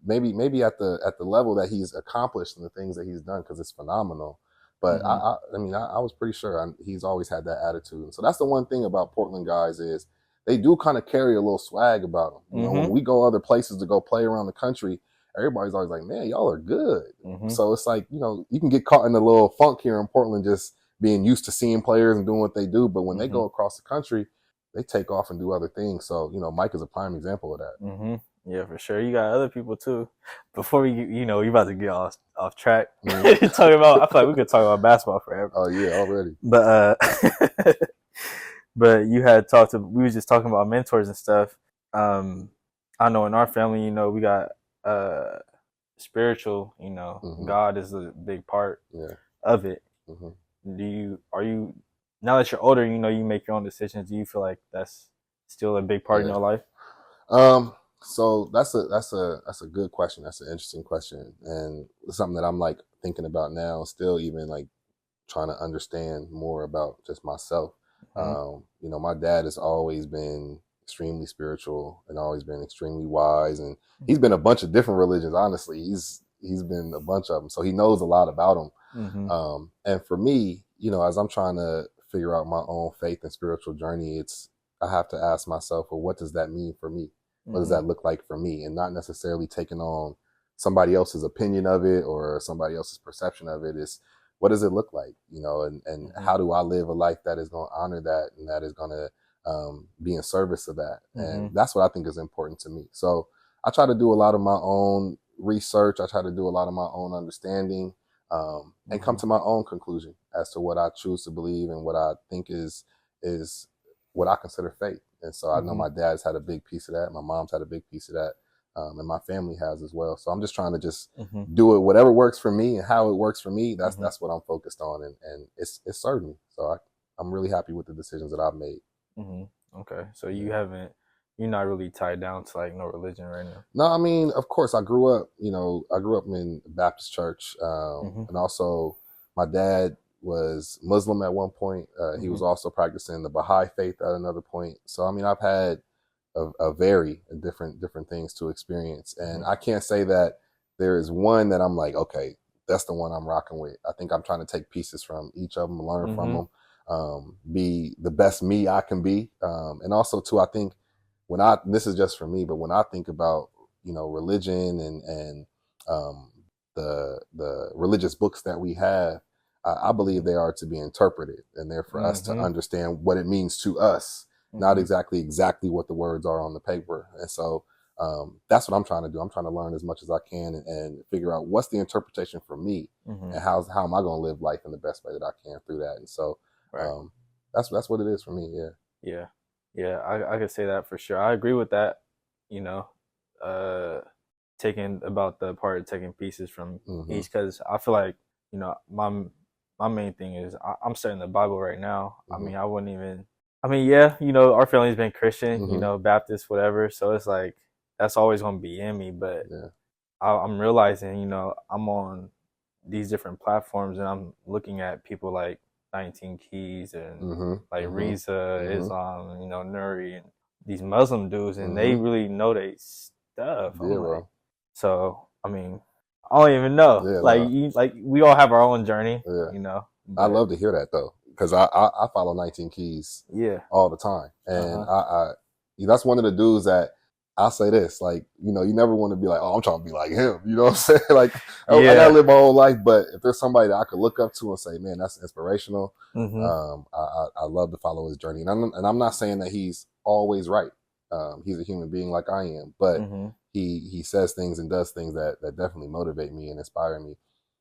maybe at the level that he's accomplished and the things that he's done, because it's phenomenal. But I was pretty sure he's always had that attitude. And so that's the one thing about Portland guys is they do kind of carry a little swag about them. When we go other places to go play around the country, everybody's always like, man, y'all are good. So it's like, you can get caught in a little funk here in Portland just being used to seeing players and doing what they do. But when they go across the country, they take off and do other things. So, Mike is a prime example of that. Yeah, for sure. You got other people too. Before we, we about to get off track. Talking about, I feel like we could talk about basketball forever. Oh yeah, already. But but you had we was just talking about mentors and stuff. I know in our family, we got spiritual. God is a big part of it. Are you now that you're older, you make your own decisions. Do you feel like that's still a big part in your life? So that's a good question. That's an interesting question, and something that I'm like thinking about now, still even like trying to understand more about just myself. My dad has always been extremely spiritual and always been extremely wise, and he's been a bunch of different religions. Honestly, he's been a bunch of them, so he knows a lot about them. And for me, as I'm trying to figure out my own faith and spiritual journey, I have to ask myself, well, what does that mean for me? What does that look like for me? And not necessarily taking on somebody else's opinion of it or somebody else's perception of it. Is what does it look like? And how do I live a life that is going to honor that and that is going to be in service of that? And that's what I think is important to me. So I try to do a lot of my own research. I try to do a lot of my own understanding and come to my own conclusion as to what I choose to believe and what I think is what I consider faith. And so I know my dad's had a big piece of that. My mom's had a big piece of that. and my family has as well. So I'm just trying to just Mm-hmm. do it, whatever works for me and how it works for me. Mm-hmm. That's what I'm focused on, and it's served me. So I'm really happy with the decisions that I've made. Mm-hmm. Okay, so you're not really tied down to like no religion right now. No, I mean, of course, I grew up in a Baptist church, Mm-hmm. and also my dad was Muslim at one point. He was also practicing the Baha'i faith at another point. So, I mean, I've had a vary of different things to experience, and I can't say that there is one that I'm like, okay, that's the one I'm rocking with. I think I'm trying to take pieces from each of them, learn from them, be the best me I can be, and also too, I think this is just for me, but when I think about religion and the religious books that we have, I believe they are to be interpreted, and they're for us to understand what it means to us, not exactly what the words are on the paper. And so that's what I'm trying to do. I'm trying to learn as much as I can and figure out what's the interpretation for me, and how am I going to live life in the best way that I can through that. And so that's what it is for me. Yeah, I could say that for sure. I agree with that. Taking about the part of taking pieces from each, because I feel like my main thing is I'm studying the Bible right now. I mean, our family's been Christian, Baptist, whatever. So it's like that's always going to be in me. But I'm realizing, I'm on these different platforms and I'm looking at people like 19 Keys and like Riza, Islam, Nuri, and these Muslim dudes, and they really know they stuff. So I mean, I don't even know. We all have our own journey. But I love to hear that though, because I follow 19 Keys all the time, and I that's one of the dudes that I'll say this, like, you never want to be like, oh, I'm trying to be like him. You know what I'm saying? Like, I gotta live my whole life, but if there's somebody that I could look up to and say, man, that's inspirational, I love to follow his journey. And I'm not saying that he's always right. He's a human being like I am, but he says things and does things that definitely motivate me and inspire me.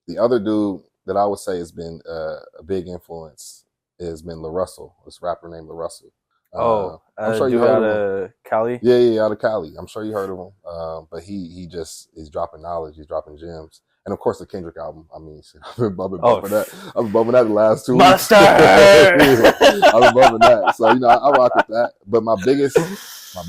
The other dude that I would say has been a big influence has been LaRussell, this rapper named LaRussell. I'm sure you heard of him. Cali? Yeah, out of Cali. I'm sure you heard of him. But he just is dropping knowledge. He's dropping gems. And of course the Kendrick album. I mean, I've been bumping that. I've been bumping that the last 2 weeks. I've been bumping that. So, I rock with that. But my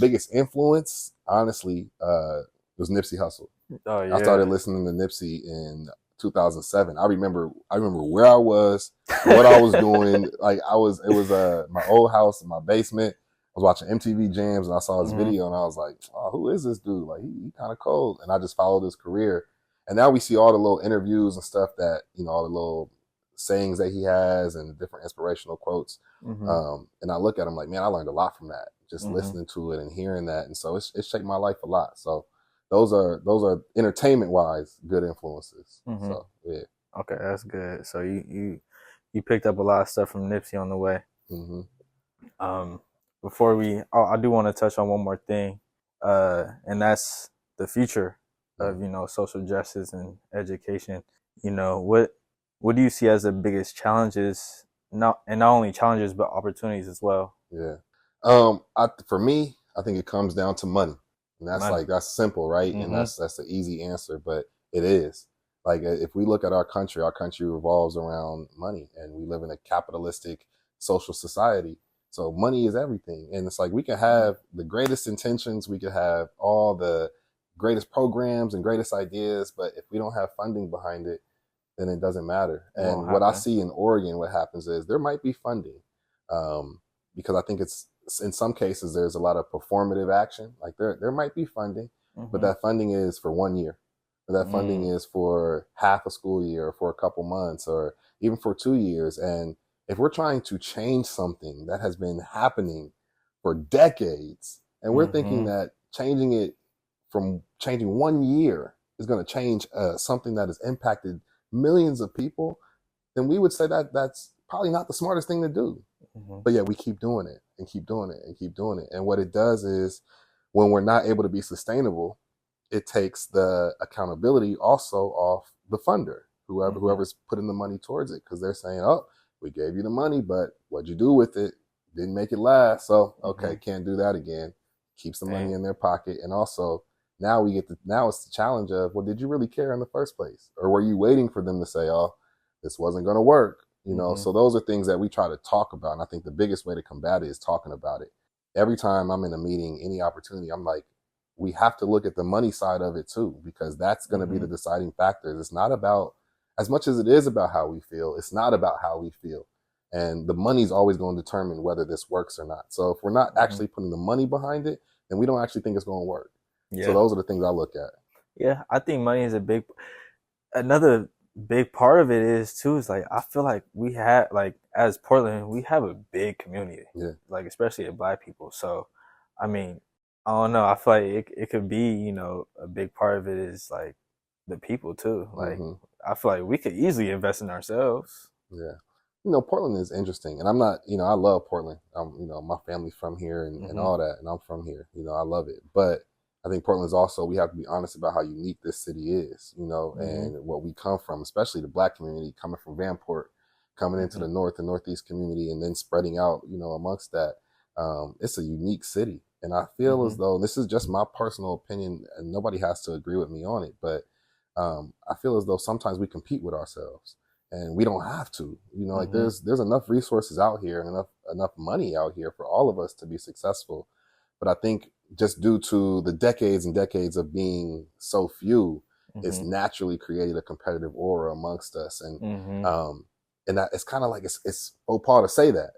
biggest influence, honestly, was Nipsey Hussle. Oh yeah. I started listening to Nipsey in 2007. I remember where I was, what I was doing. Like it was my old house in my basement. I was watching MTV Jams and I saw his video and I was like, oh, who is this dude? Like he kind of cold. And I just followed his career. And now we see all the little interviews and stuff that, all the little sayings that he has and different inspirational quotes. And I look at him like, man, I learned a lot from that, just listening to it and hearing that. And so it shaped my life a lot. So those are entertainment wise good influences. So yeah. Okay, that's good. So you picked up a lot of stuff from Nipsey on the way. Before I do want to touch on one more thing, and that's the future of social justice and education. What do you see as the biggest challenges? Not only challenges but opportunities as well. Yeah. For me, I think it comes down to money. And that's simple, right? And that's the easy answer, but it is. Like if we look at our country revolves around money, and we live in a capitalistic social society. So money is everything. And it's like we can have the greatest intentions, we could have all the greatest programs and greatest ideas, but if we don't have funding behind it, then it doesn't matter. And what I see in Oregon, what happens is there might be funding, because I think it's, in some cases, there's a lot of performative action. Like there might be funding, but that funding is for 1 year. Or that funding is for half a school year, or for a couple months, or even for 2 years. And if we're trying to change something that has been happening for decades, and we're thinking that changing 1 year is going to change something that has impacted millions of people, then we would say that that's probably not the smartest thing to do. But yeah, we keep doing it and keep doing it and keep doing it. And what it does is, when we're not able to be sustainable, it takes the accountability also off the funder, whoever's putting the money towards it, because they're saying, oh, we gave you the money, but what'd you do with it? Didn't make it last. So, okay, can't do that again. Keeps the money in their pocket. And also Now it's the challenge of, well, did you really care in the first place? Or were you waiting for them to say, oh, this wasn't going to work? So those are things that we try to talk about. And I think the biggest way to combat it is talking about it. Every time I'm in a meeting, any opportunity, I'm like, we have to look at the money side of it too, because that's going to be the deciding factor. It's not about, as much as it is about how we feel, it's not about how we feel. And the money's always going to determine whether this works or not. So if we're not actually putting the money behind it, then we don't actually think it's going to work. Yeah. So those are the things I look at. Yeah, I think money is another big part of it is too, is like, I feel like we have, like, as Portland, we have a big community. Yeah. Like, especially at Black people. So, I mean, I don't know. I feel like it could be, a big part of it is like the people too. Like, I feel like we could easily invest in ourselves. Yeah. Portland is interesting, and I'm not, I love Portland. My family's from here and all that, and I'm from here. I love it. But I think Portland is also, we have to be honest about how unique this city is, and what we come from, especially the Black community coming from Vanport, coming into the North and Northeast community, and then spreading out, amongst that. It's a unique city. And I feel as though, this is just my personal opinion, and nobody has to agree with me on it, but I feel as though sometimes we compete with ourselves. And we don't have to, like there's enough resources out here and enough money out here for all of us to be successful. But I think just due to the decades and decades of being so few, it's naturally created a competitive aura amongst us. And that it's kind of like, it's faux pas to say that,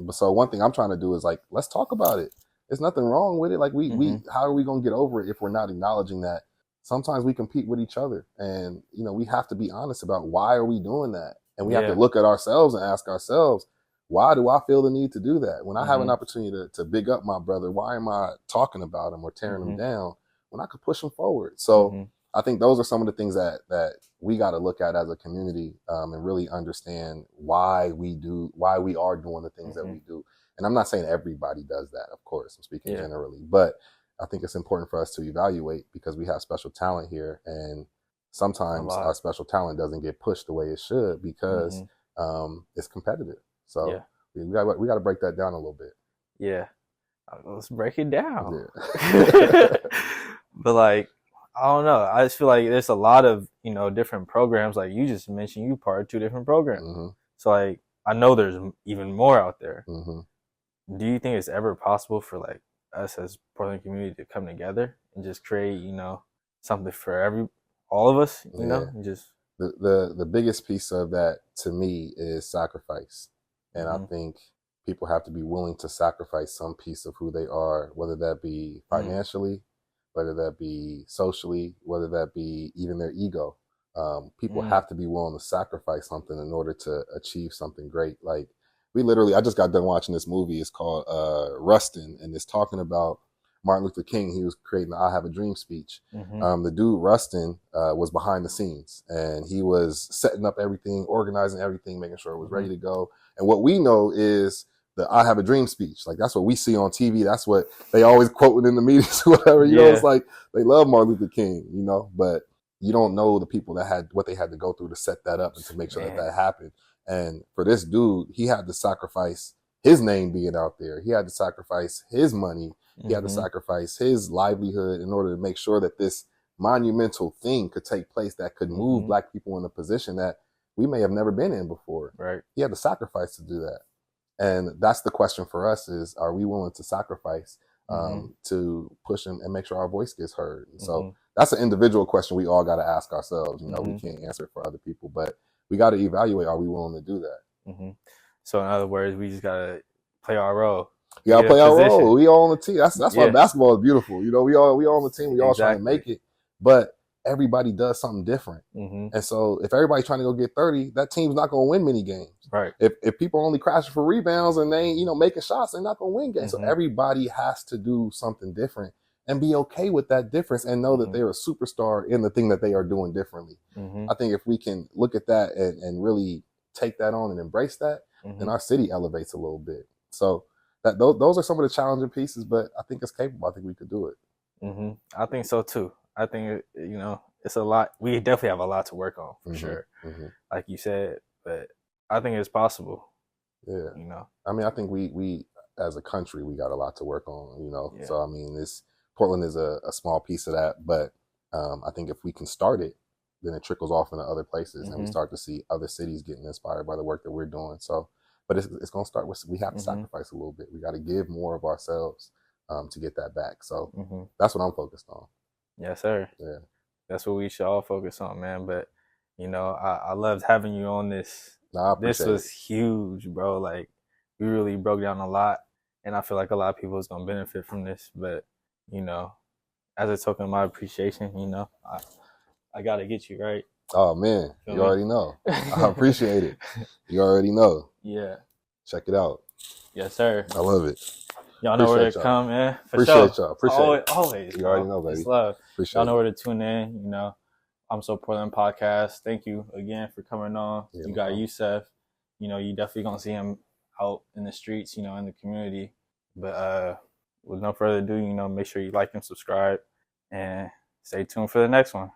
but so one thing I'm trying to do is like, let's talk about it. There's nothing wrong with it. Like how are we going to get over it if we're not acknowledging that sometimes we compete with each other, and we have to be honest about why are we doing that, and we have to look at ourselves and ask ourselves, why do I feel the need to do that when I have an opportunity to big up my brother? Why am I talking about him or tearing him down when I could push him forward? So I think those are some of the things that we got to look at as a community, and really understand why we are doing the things that we do. And I'm not saying everybody does that, of course, I'm speaking generally, but I think it's important for us to evaluate, because we have special talent here, and sometimes our special talent doesn't get pushed the way it should because it's competitive. So we got to break that down a little bit. Yeah, let's break it down. Yeah. But like, I don't know. I just feel like there's a lot of different programs. Like you just mentioned, you part of 2 different programs. So like, I know there's even more out there. Do you think it's ever possible for like us as Portland community to come together and just create, something for all of us, and just the biggest piece of that to me is sacrifice. And I think people have to be willing to sacrifice some piece of who they are, whether that be financially, whether that be socially, whether that be even their ego. People have to be willing to sacrifice something in order to achieve something great. Like I just got done watching this movie. It's called Rustin, and it's talking about Martin Luther King. He was creating the I Have a Dream speech. The dude Rustin was behind the scenes, and he was setting up everything, organizing everything, making sure it was ready to go. And what we know is the I Have a Dream speech. Like that's what we see on TV. That's what they always quote in the meetings, whatever. You know, it's like they love Martin Luther King, but you don't know the people that had what they had to go through to set that up and to make sure that happened. And for this dude, he had to sacrifice his name being out there. He had to sacrifice his money. He had to sacrifice his livelihood in order to make sure that this monumental thing could take place that could move Black people in a position that we may have never been in before. Right. He had to sacrifice to do that. And that's the question for us is, are we willing to sacrifice to push and make sure our voice gets heard? And so that's an individual question we all got to ask ourselves. We can't answer it for other people, but we got to evaluate, are we willing to do that? So in other words, we just got to play our role. You got to play our role. We all on the team. That's why basketball is beautiful. We all on the team. We all trying to make it, but everybody does something different. And so if everybody's trying to go get 30, that team's not going to win many games. Right. If people only crashing for rebounds and they ain't, making shots, they're not going to win games. So everybody has to do something different and be okay with that difference and know that they're a superstar in the thing that they are doing differently. I think if we can look at that and really take that on and embrace that, then our city elevates a little bit. So that those are some of the challenging pieces, but I think it's capable. I think we could do it. I think so too. I think, it's a lot. We definitely have a lot to work on for sure. Like you said, but I think it's possible. Yeah. I mean, I think we as a country, we got a lot to work on, so I mean, Portland is a small piece of that, but I think if we can start it, then it trickles off into other places, and we start to see other cities getting inspired by the work that we're doing. So, but it's going to start with, we have to sacrifice a little bit. We got to give more of ourselves to get that back. So that's what I'm focused on. Yes, sir. Yeah, that's what we should all focus on, man. But you know, I loved having you on this. This was huge, bro. Like, we really broke down a lot, and I feel like a lot of people is gonna benefit from this. But you know, as a token of my appreciation, you know, I gotta get you right. Oh man, you already know. I appreciate it. You already know. Yeah. Check it out. Yes, sir. I love it. Y'all know where to come, man. Appreciate y'all. Appreciate it. Always. You already know, baby. It's love. Appreciate y'all know where to tune in. You know, I'm So Portland podcast. Thank you again for coming on. Yeah, you got Yusuf. You know, you definitely gonna see him out in the streets, you know, in the community. But with no further ado, you know, make sure you like and subscribe, and stay tuned for the next one.